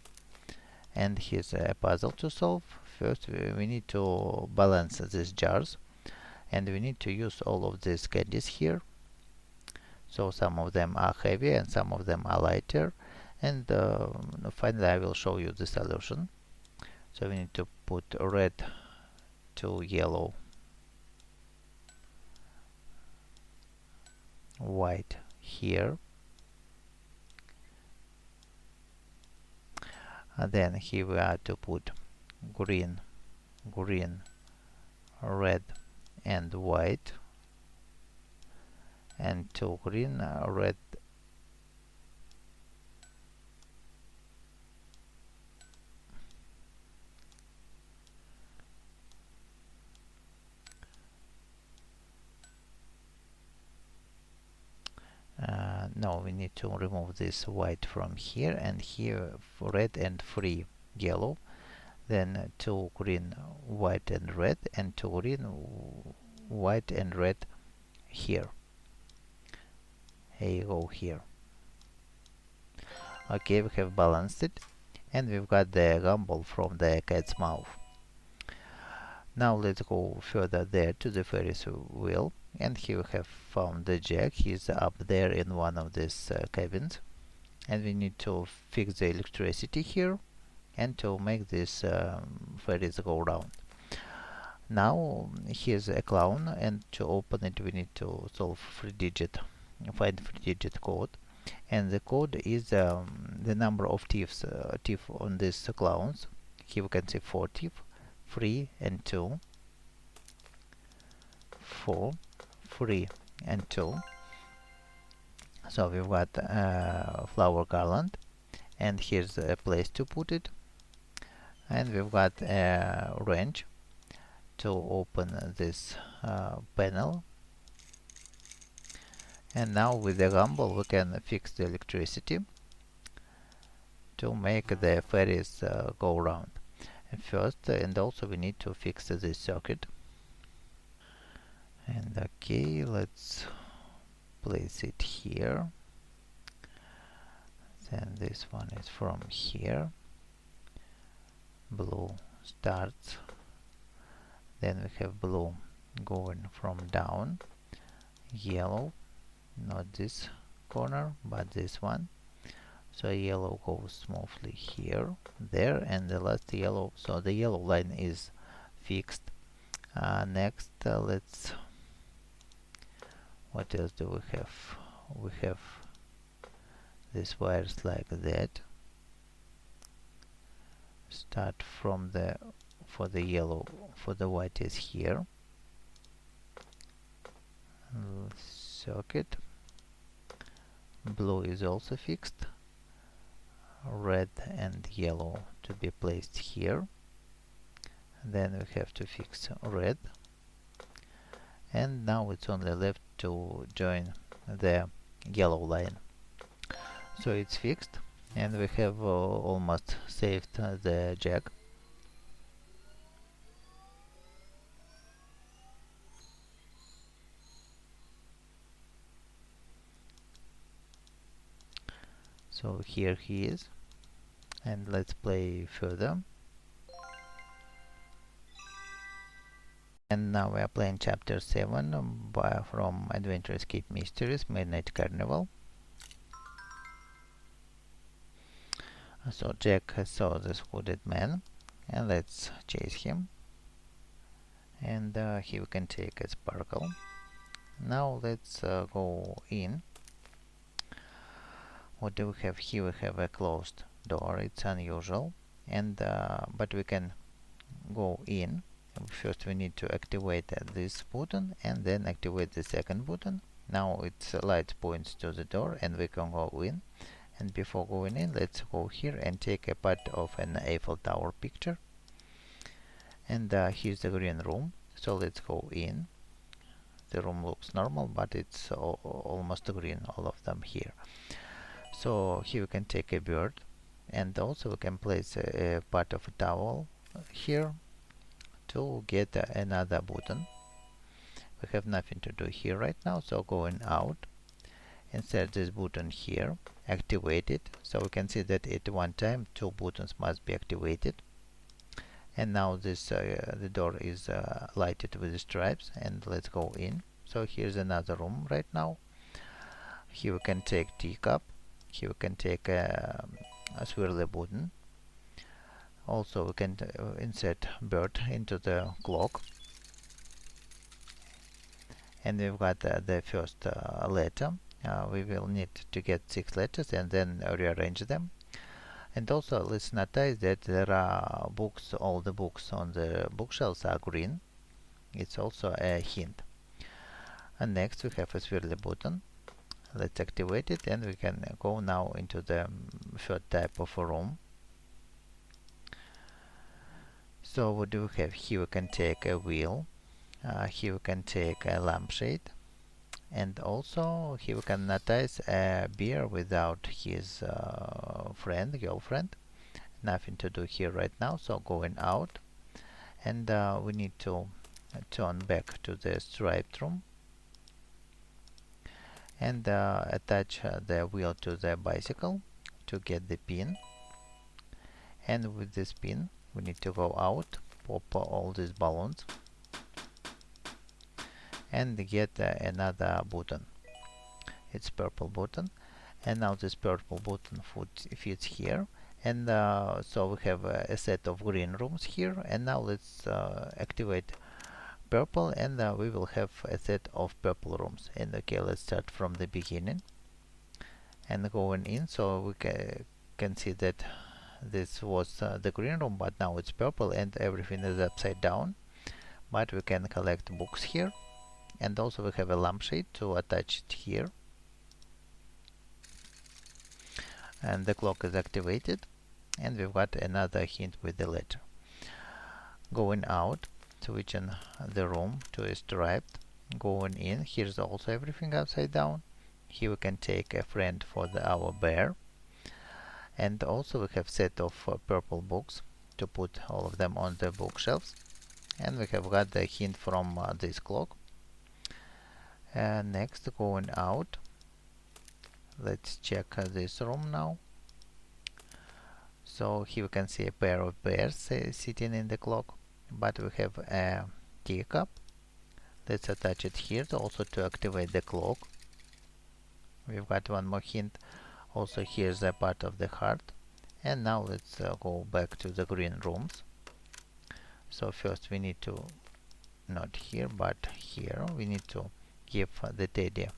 and here's a puzzle to solve. First we need to balance these jars, and we need to use all of these candies here. So some of them are heavy and some of them are lighter, and finally I will show you the solution. So we need to put red to yellow, white here, Then here we are to put green, red and white, and two green, red, no, we need to remove this white from here, and here red and three yellow, then two green, white and red, and two green, white and red here. Here you go here. Okay, we have balanced it, and we've got the gumball from the cat's mouth. Now let's go further there to the Ferris wheel, and here we have found the Jack. He's up there in one of these cabins, and we need to fix the electricity here and to make this Ferris go round. Now here's a clown, and to open it we need to find 3-digit code, and the code is the number of teeth on these clowns. Here we can see 4 teeth, 3 and 2, 4, 3 and 2. So we've got a flower garland, and here's a place to put it, and we've got a wrench to open this panel. And now with the gumball we can fix the electricity to make the Ferris go round. And first, and also we need to fix this circuit. And okay, let's place it here. Then this one is from here. Blue starts. Then we have blue going from down. Yellow, not this corner, but this one. So yellow goes smoothly here, there, and the last yellow. So the yellow line is fixed. Next, let's. What else do we have? We have these wires like that. Start from the for the yellow, for the white is here. Circuit. Blue is also fixed. Red and yellow to be placed here. Then we have to fix red, and now it's only left to join the yellow line. So it's fixed, and we have almost saved the Jack. So here he is, and let's play further. And now we are playing chapter 7 from Adventure Escape Mysteries Midnight Carnival. So Jack saw this hooded man, and let's chase him. And here we can take a sparkle. Now let's go in. What do we have here? We have a closed door. It's unusual, and but we can go in. First we need to activate this button and then activate the second button. Now its light points to the door and we can go in. And before going in, let's go here and take a part of an Eiffel Tower picture. And here's the green room. So let's go in. The room looks normal, but it's almost green, all of them here. So here we can take a bird, and also we can place a part of a towel here to get another button. We have nothing to do here right now, so going out, insert this button here, activate it. So we can see that at one time 2 buttons must be activated. And now this the door is lighted with the stripes, and let's go in. So here's another room right now. Here we can take teacup. Here we can take a swirly button. Also we can insert bird into the clock. And we've got the first letter. We will need to get 6 letters and then rearrange them. And also let's notice that there are books, all the books on the bookshelves are green. It's also a hint. And next we have a swirly button. Let's activate it, and we can go now into the third type of a room. So what do we have here? We can take a wheel. Here we can take a lampshade, and also here we can notice a bear without his girlfriend. Nothing to do here right now, so going out, and we need to turn back to the striped room and attach the wheel to the bicycle to get the pin. And with this pin we need to go out, pop all these balloons, and get another button. It's purple button, and now this purple button fits here. And so we have a set of green rooms here, and now let's activate purple, and we will have a set of purple rooms. And okay, let's start from the beginning and going in, so we can see that this was the green room, but now it's purple and everything is upside down. But we can collect books here, and also we have a lampshade to attach it here, and the clock is activated, and we've got another hint with the letter. Going out, switching the room to a striped. Going in, here's also everything upside down. Here we can take a friend for our bear, and also we have set of purple books to put all of them on the bookshelves. And we have got the hint from this clock. And next, going out, let's check this room now. So here we can see a pair of bears sitting in the clock, but we have a teacup. Let's attach it here also to activate the clock. We've got one more hint. Also here's a part of the heart. And now let's go back to the green rooms. So first we need to, not here but here, we need to give the teddy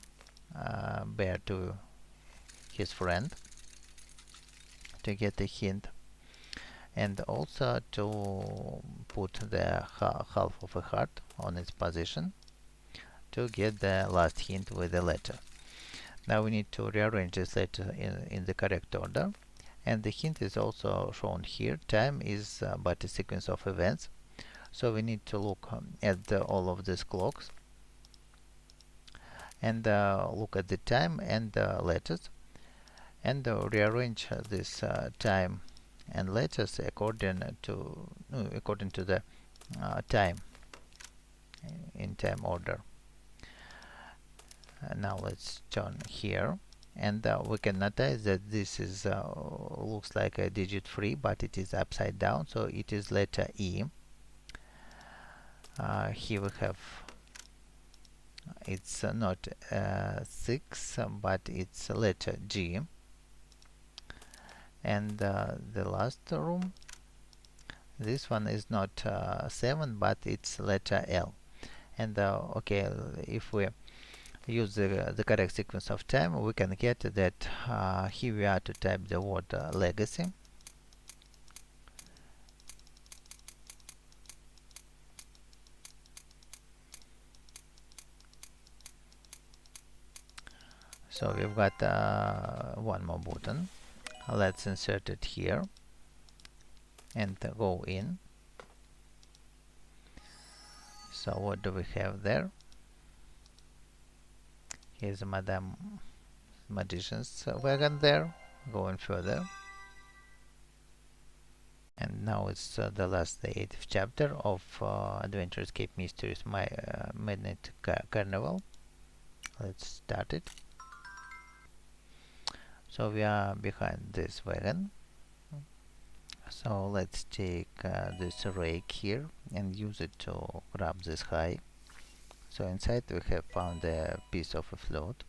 bear to his friend to get a hint, and also to put the half of a heart on its position to get the last hint with the letter. Now we need to rearrange this letter in the correct order, and the hint is also shown here. Time is but a sequence of events, so we need to look at all of these clocks and look at the time and letters, and rearrange this time and letters according to the time in time order. Now let's turn here, and we can notice that this is looks like a digit 3, but it is upside down, so it is letter E. Here we have, it's not 6, but it's letter G. And the last room, this one is not 7, but it's letter L. And okay, if we use the correct sequence of time, we can get that here we are to type the word legacy. So we've got one more button. Let's insert it here and go in. So what do we have there? Here's Madame Magician's wagon there. Going further. And now it's the last, the 8th chapter of Adventure Escape Mysteries Midnight Carnival. Let's start it. So we are behind this wagon. So let's take this rake here and use it to grab this high. So inside we have found a piece of a float.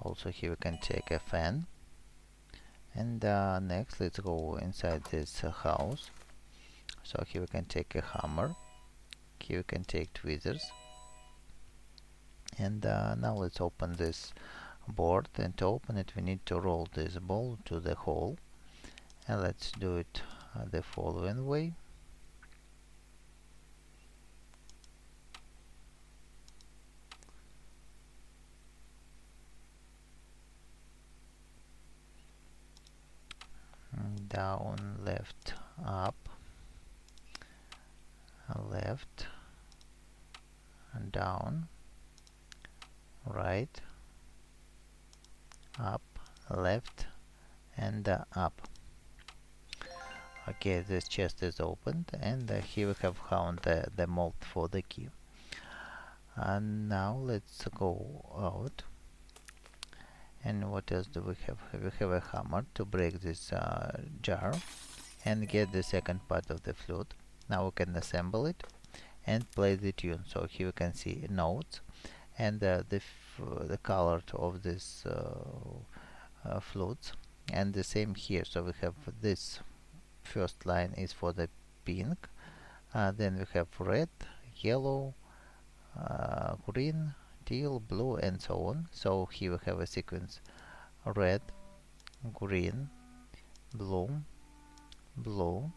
Also here we can take a fan. And next let's go inside this house. So here we can take a hammer. Here we can take tweezers. And now let's open this board, and to open it we need to roll this ball to the hole, And let's do it the following way. Down, left, up, left, down, right, up, left, and up. Okay, this chest is opened, and here we have found the mold for the key. And now let's go out. And what else do we have? We have a hammer to break this jar and get the second part of the flute. Now we can assemble it and play the tune. So here we can see notes and the color of this flutes, and the same here. So we have this first line is for the pink, then we have red, yellow, green, teal, blue, and so on. So here we have a sequence: red, green, blue, blue,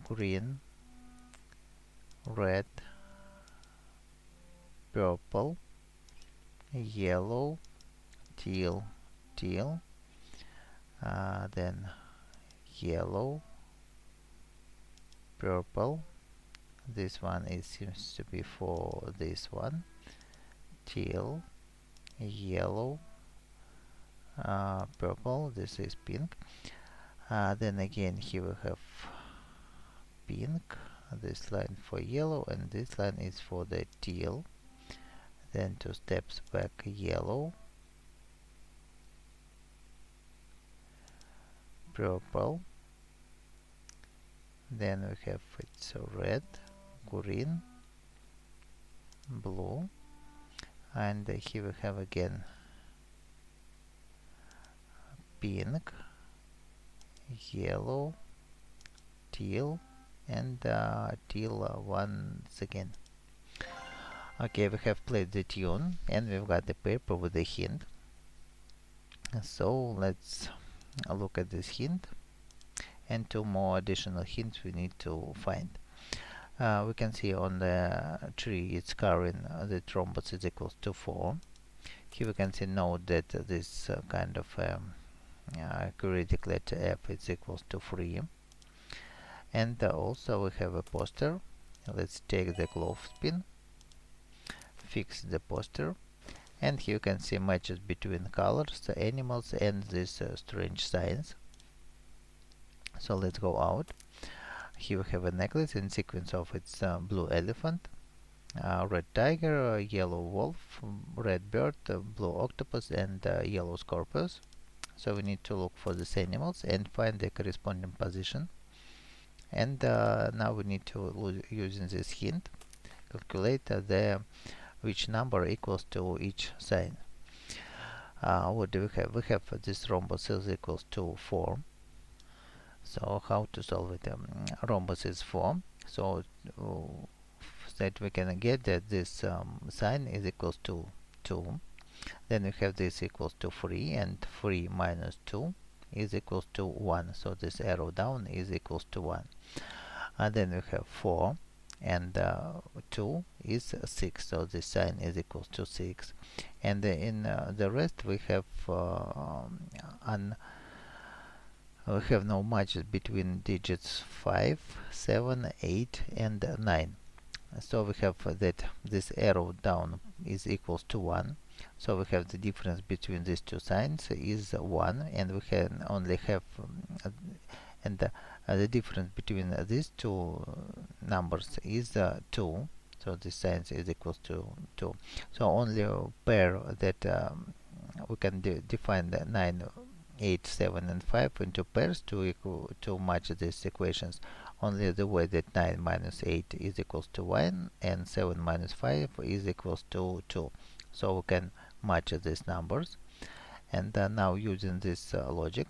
green, red, purple, yellow, teal, teal, then yellow, purple. This one seems to be for this one. Teal, yellow, purple. This is pink. Then again here we have pink. This line for yellow, and this line is for the teal. Then 2 steps back, yellow, purple. Then we have it's red, green, blue, and here we have again pink, yellow, teal, and teal once again. Okay, we have played the tune and we've got the paper with the hint. So let's look at this hint, and 2 more additional hints we need to find. We can see on the tree it's carrying the rhombus is equals to 4. Here we can see note that this kind of quadratic letter F is equals to 3. And also we have a poster. Let's take the clothespin, fix the poster, and here you can see matches between colors, the animals, and these strange signs. So let's go out. Here we have a necklace in sequence of its blue elephant, red tiger, yellow wolf, red bird, blue octopus, and yellow scorpius. So we need to look for these animals and find the corresponding position. And now we need to, using this hint, calculate which number equals to each sign. What do we have? We have this rhombus is equals to 4. So how to solve it? Rhombus is 4. So that we can get that this sign is equals to 2. Then we have this equals to 3, and 3 minus 2 is equals to 1. So this arrow down is equals to 1. And then we have 4, and 2 is 6. So this sign is equals to 6. And in the rest we have we have no matches between digits 5, 7, 8, and 9. So we have that this arrow down is equals to 1. So we have the difference between these 2 signs is 1, and we can only have the difference between these 2 numbers is 2. So this sign is equals to 2. So only a pair that we can define the 9, 8, 7, and 5 into pairs to match these equations. Only the way that 9 minus 8 is equals to 1 and 7 minus 5 is equals to 2. So we can match these numbers. And now using this logic,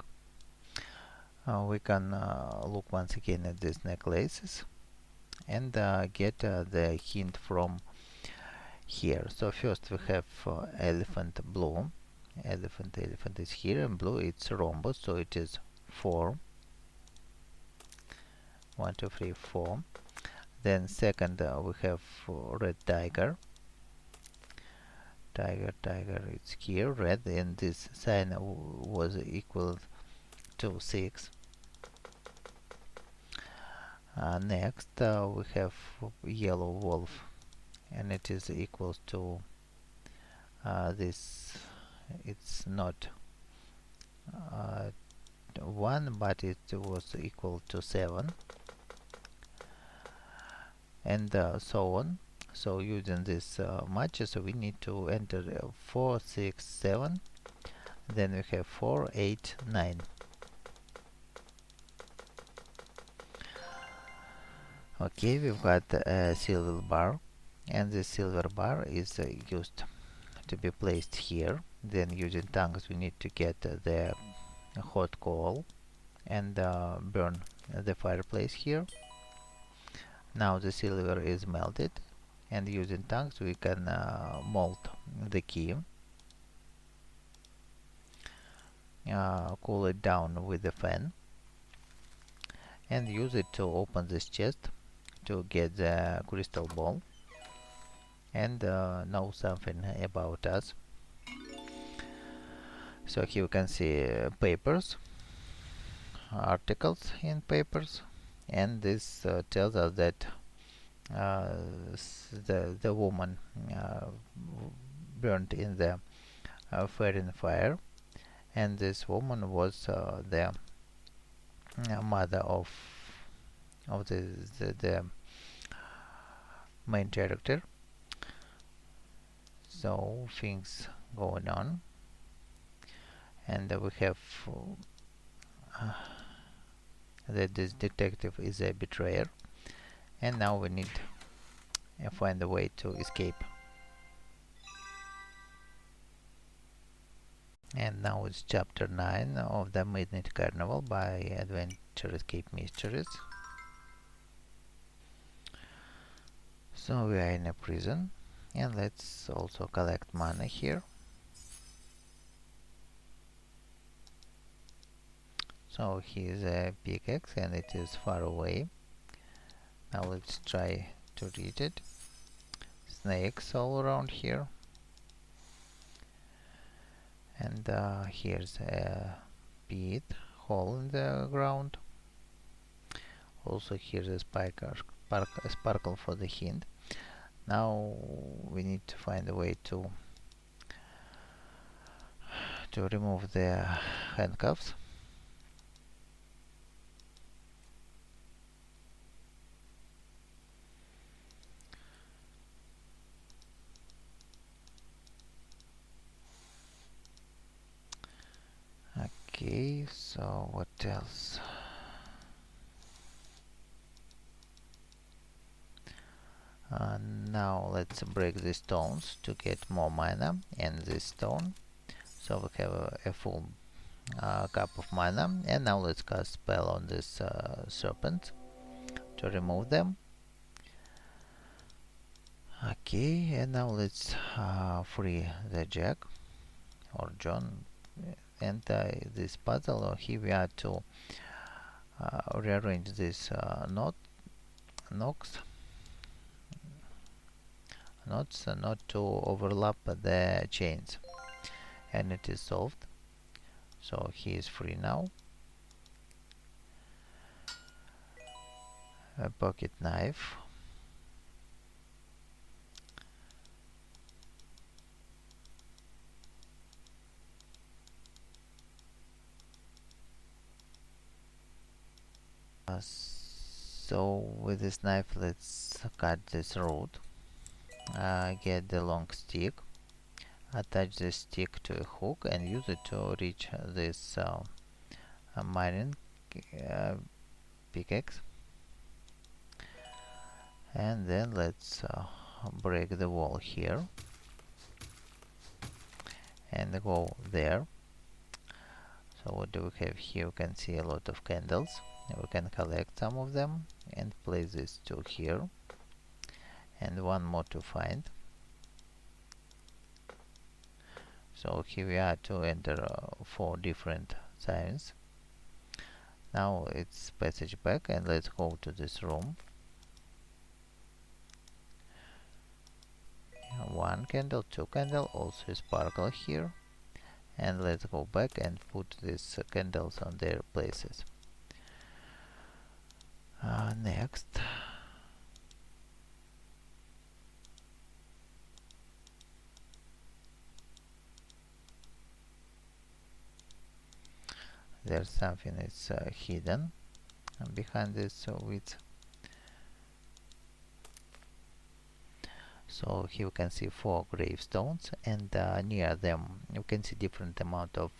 we can look once again at these necklaces and get the hint from here. So first we have elephant blue. Elephant is here, and blue it's rhombus, so it is 4. 1 2 3 4. Then second we have red tiger. Tiger it's here, red, and this sign was equal to 6. Next we have yellow wolf, and it is equal to this. It's not 1, but it was equal to 7, and so on. So using this matches, we need to enter 4 6 7. Then we have 4 8 9. Okay, we've got a silver bar, and this silver bar is used to be placed here. Then using tongues we need to get the hot coal and burn the fireplace here. Now the silver is melted, and using tongues we can mold the key, cool it down with the fan, and use it to open this chest to get the crystal ball and know something about us. So here you can see papers, articles in papers, and this tells us that the woman burned in the fairy fire, and this woman was the mother of the main character. So things going on, and we have that this detective is a betrayer, and now we need to find a way to escape. And now it's chapter 9 of the Midnight Carnival by Adventure Escape Mysteries. So we are in a prison, and let's also collect money here. So here's a pickaxe, and it is far away. Now let's try to reach it. Snakes all around here, and here's a pit, hole in the ground. Also here's a sparkle for the hint. Now we need to find a way to remove the handcuffs. Okay, so what else? Now let's break the stones to get more mana and this stone. So we have a full cup of mana, and now let's cast spell on this serpent to remove them. Okay, and now let's free the Jack or John, and this puzzle here we are to rearrange this knots not to overlap the chains, and it is solved. So he is free now. A pocket knife. So with this knife let's cut this road. Get the long stick, attach the stick to a hook and use it to reach this mining pickaxe. And then let's break the wall here and go there. So what do we have here? We can see a lot of candles. We can collect some of them and place this to here, and one more to find. So here we are to enter 4 different signs. Now it's passage back, and let's go to this room. One candle, two candle, also a sparkle here. And let's go back and put these candles on their places. Next, there's something that's hidden behind this width. So here we can see 4 gravestones, and near them you can see different amount of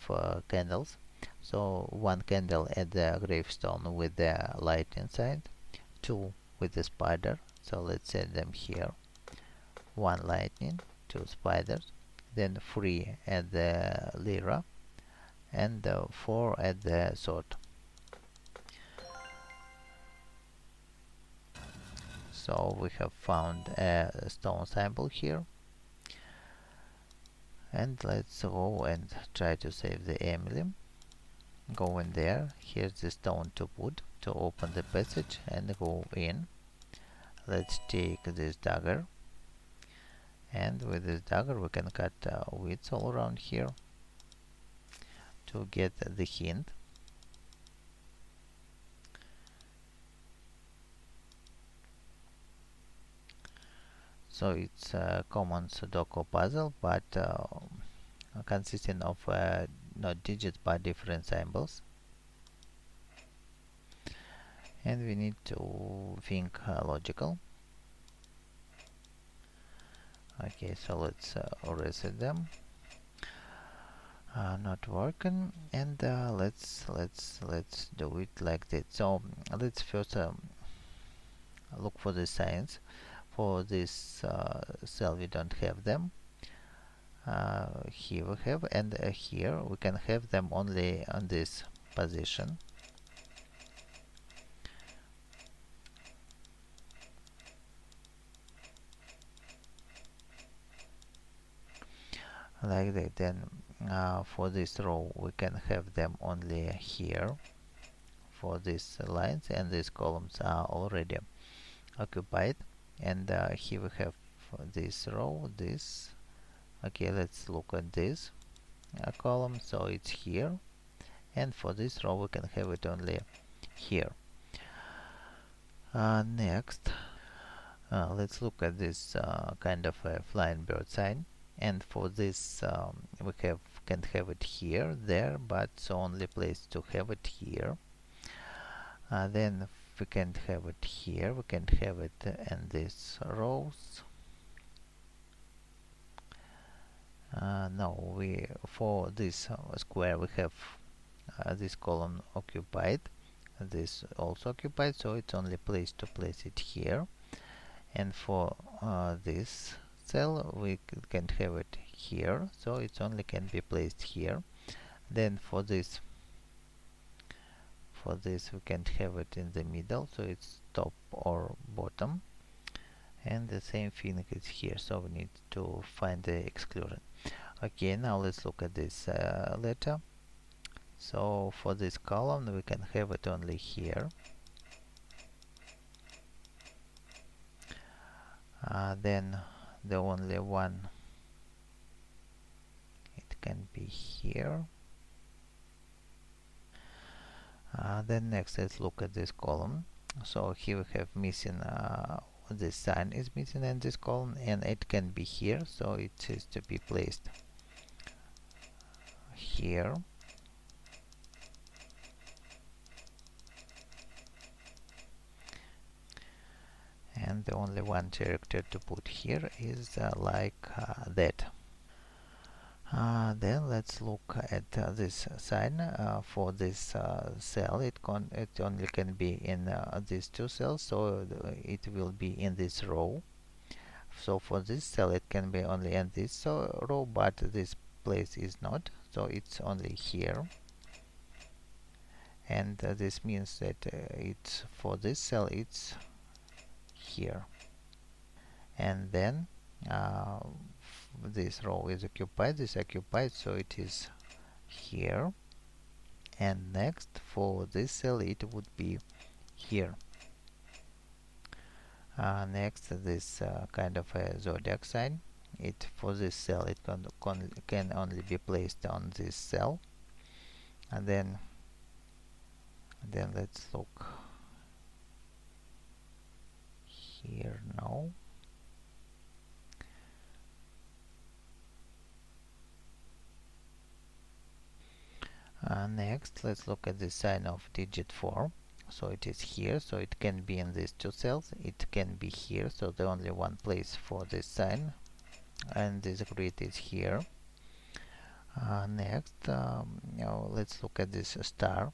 candles. So one candle at the gravestone with the light inside, 2 with the spider, so let's set them here. 1 lightning, 2 spiders, then 3 at the lyra, and 4 at the sword. So we have found a stone symbol here, and let's go and try to save the Emily. Go in there. Here's the stone to put to open the passage and go in. Let's take this dagger, and with this dagger we can cut widths all around here to get the hint. So it's a common Sudoku puzzle, but consisting of not digits but different symbols. And we need to think logical. Okay, so let's reset them. Not working, and let's do it like that. So let's first look for the signs. For this cell we don't have them. Here we have, and here we can have them only on this position. Like that. Then for this row we can have them only here. For these lines and these columns are already occupied, and here we have this row, this. Okay, let's look at this column, so it's here, and for this row we can have it only here. Next, let's look at this kind of a flying bird sign, and for this we can have it here, there, but it's only place to have it here. Then we can't have it here, we can have it in these rows. No, for this square we have this column occupied, this also occupied, so it's only place to place it here. And for this cell we can have it here, so it's only can be placed here. Then for this we can have it in the middle, so it's top or bottom, and the same thing is here, so we need to find the exclusion. Okay, now let's look at this letter. So for this column we can have it only here. Then the only one it can be here. Then next let's look at this column. So here we have missing this sign is missing in this column, and it can be here, so it is to be placed here. And the only one character to put here is like that. Then let's look at this sign. For this cell it only can be in these two cells, so it will be in this row. So for this cell it can be only in this row, but this place is not, so it's only here. And this means that it's for this cell it's here. And then this row is occupied, this occupied, so it is here. and next for this cell it would be here. Next, this kind of a zodiac sign, it for this cell it can only be placed on this cell. And then let's look here now. Next, let's look at the sign of digit 4. So it is here, so it can be in these two cells. It can be here, so the only one place for this sign, and this grid is here. Next, now let's look at this star.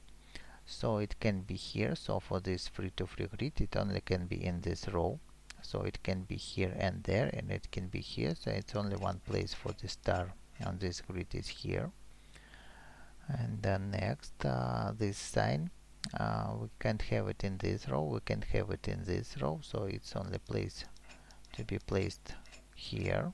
So it can be here, so for this 3 to 3 grid it only can be in this row. So it can be here and there, and it can be here, so it's only one place for the star, and this grid is here. And then next, this sign, we can't have it in this row, we can have it in this row, so it's only place to be placed here.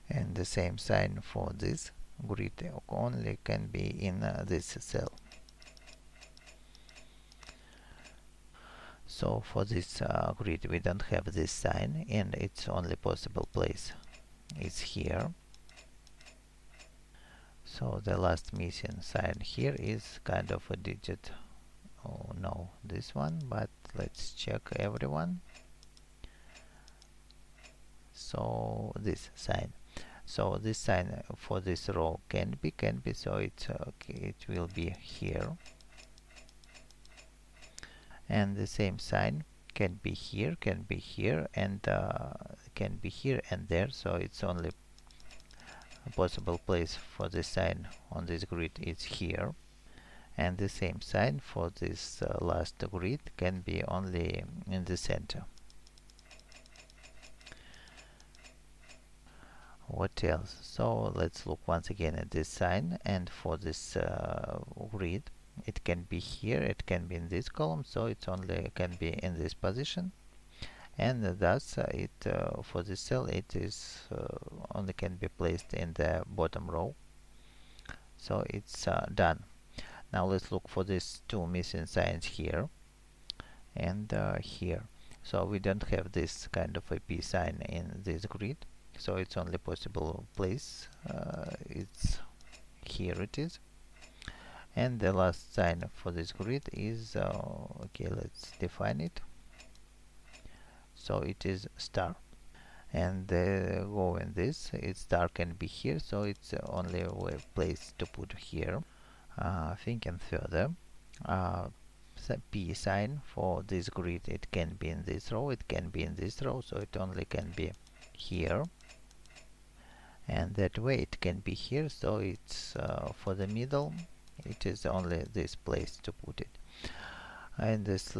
And the same sign for this grid only can be in this cell. So for this grid we don't have this sign, and its only possible place is here. So the last missing sign here is kind of a digit, oh no, this one, but let's check everyone. So this sign, so this sign for this row can be, so it's okay, it will be here. And the same sign can be here, and can be here and there, so it's only a possible place for this sign on this grid is here. And the same sign for this last grid can be only in the center. What else? So let's look once again at this sign, and for this grid it can be here, it can be in this column, so it only can be in this position. And thus it for this cell it is only can be placed in the bottom row. So it's done. Now let's look for these two missing signs here and here. So we don't have this kind of a P sign in this grid, so it's only possible place it's here it is. And the last sign for this grid is okay, let's define it. So it is star, and go in this, its star can be here, so it's only a place to put here. Thinking further, P sign for this grid, it can be in this row, it can be in this row, so it only can be here. And that way it can be here, so it's for the middle, it is only this place to put it. And this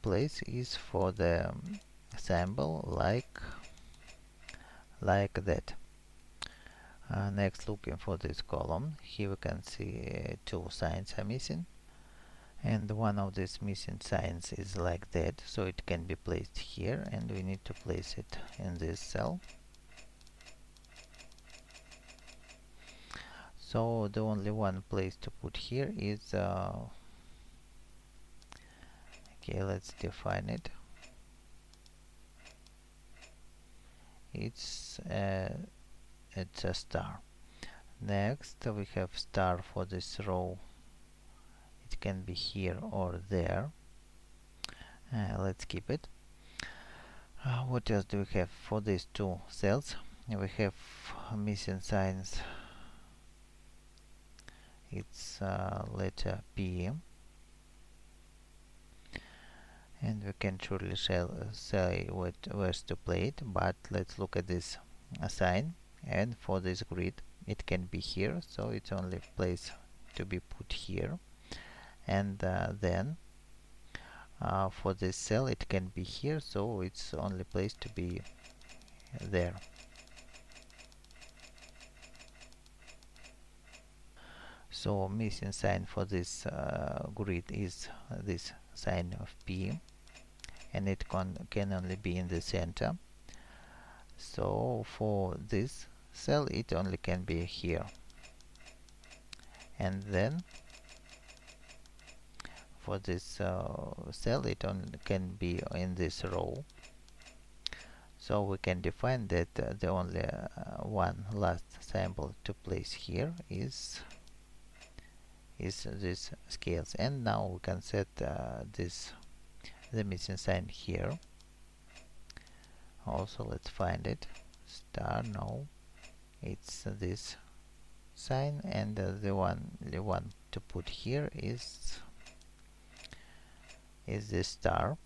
place is for the symbol like that. Next, looking for this column, here we can see two signs are missing, and one of these missing signs is like that, so it can be placed here, and we need to place it in this cell. So the only one place to put here is okay, let's define it. It's a star. Next we have star for this row, it can be here or there. Let's keep it. What else do we have for these two cells? We have missing signs, it's letter P, and we can surely say where to play it, but let's look at this sign. And for this grid it can be here, so it's only place to be put here. And then for this cell it can be here, so it's only place to be there. So missing sign for this grid is this sign of P, and it can only be in the center. So for this cell it only can be here. and then for this cell it only can be in this row, so we can define that the only one last sample to place here is this scales. And now we can set the missing sign here. Also, let's find it. Star, no, it's this sign, and the one to put here is this star.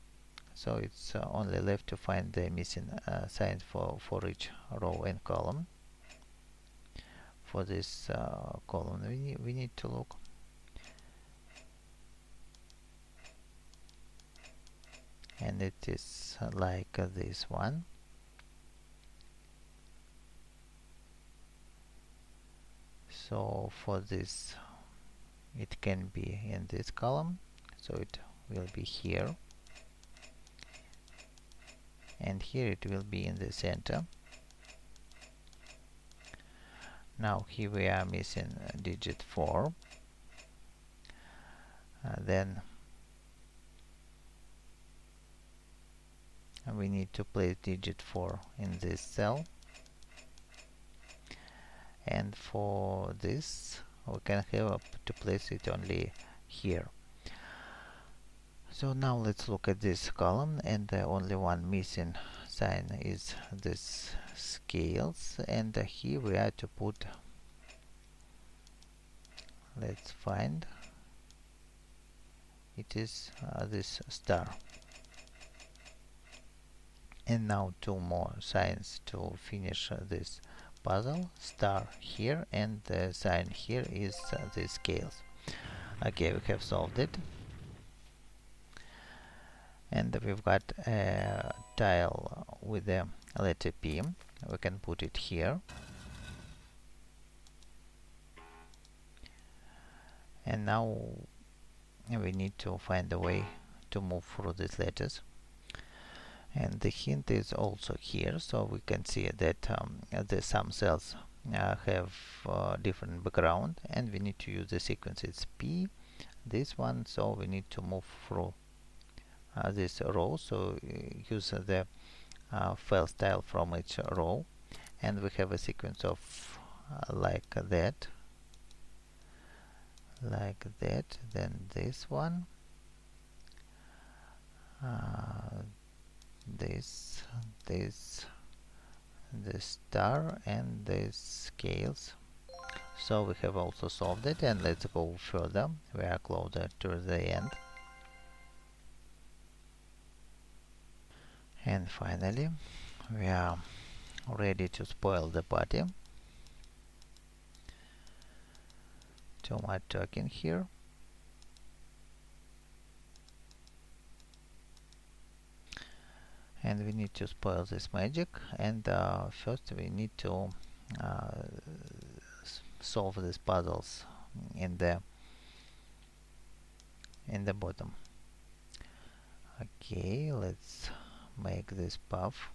So it's only left to find the missing sign for each row and column. For this column, we need to look. And it is like this one. So for this, it can be in this column, so it will be here, and here it will be in the center. Now here we are missing digit 4. Then we need to place digit 4 in this cell, and for this we can have to place it only here. So now let's look at this column, and the only one missing sign is this scales, and here we are to put, let's find, it is this star. And now two more signs to finish this puzzle. Star here, and the sign here is the scales. Okay, we have solved it. And we've got a tile with the letter P. We can put it here. And now we need to find a way to move through these letters. And the hint is also here, so we can see that some cells have different background, and we need to use the sequence. It's P, this one, so we need to move through this row, so use the file style from each row, and we have a sequence of like that, then this one, this star, and this scales. So we have also solved it, and let's go further. We are closer to the end. And finally, we are ready to spoil the party. Too much talking here. And we need to spoil this magic, and first we need to solve these puzzles in the bottom. Okay, let's make this path.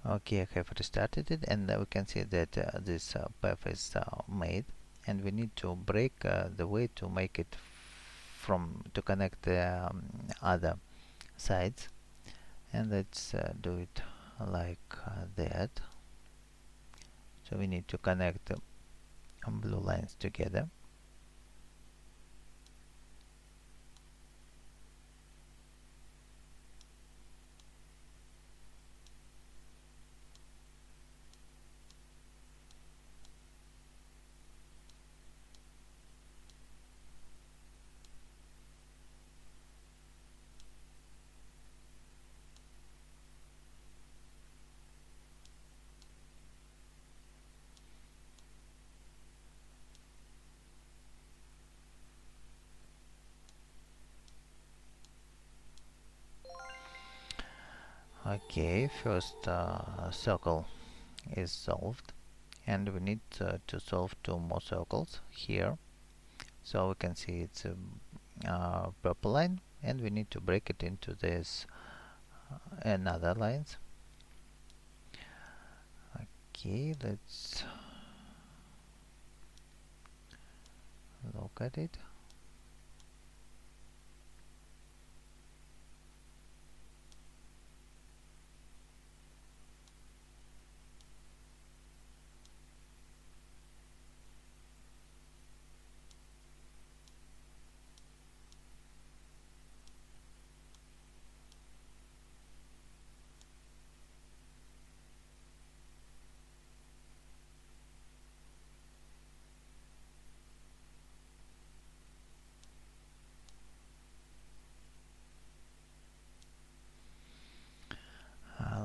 Okay, I have restarted it, and we can see that this path is made, and we need to break the way to make it to connect the other sides, and let's do it like that. So we need to connect the blue lines together. Okay, first circle is solved, and we need to solve two more circles here. So we can see it's a purple line, and we need to break it into this another lines. Okay, let's look at it.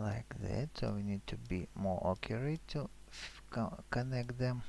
Like that, so we need to be more accurate to connect them.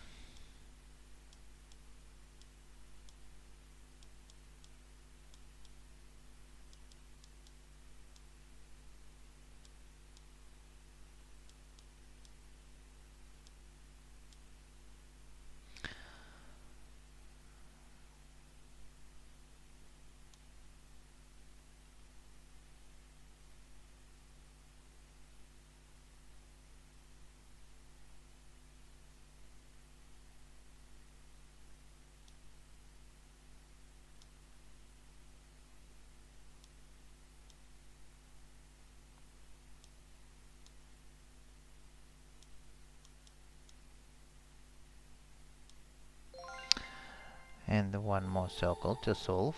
And one more circle to solve.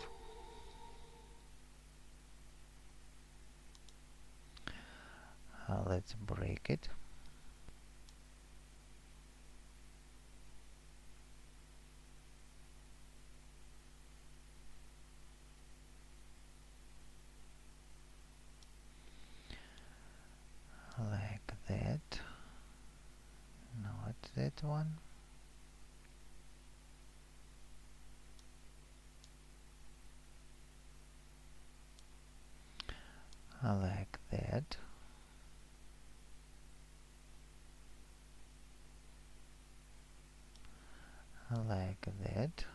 Let's break it. Like that. Not that one. Like that. Like that.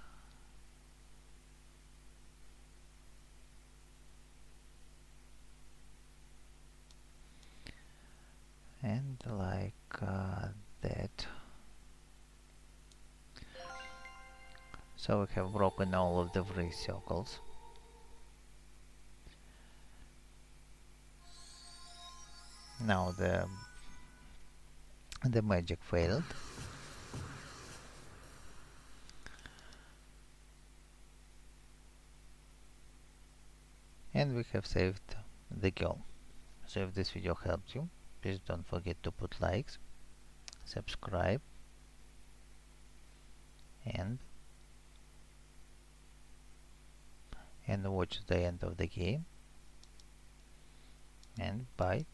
And like that. So we have broken all of the three circles. Now the magic failed. And we have saved the game. So if this video helped you, please don't forget to put likes, subscribe, and watch the end of the game. And bye.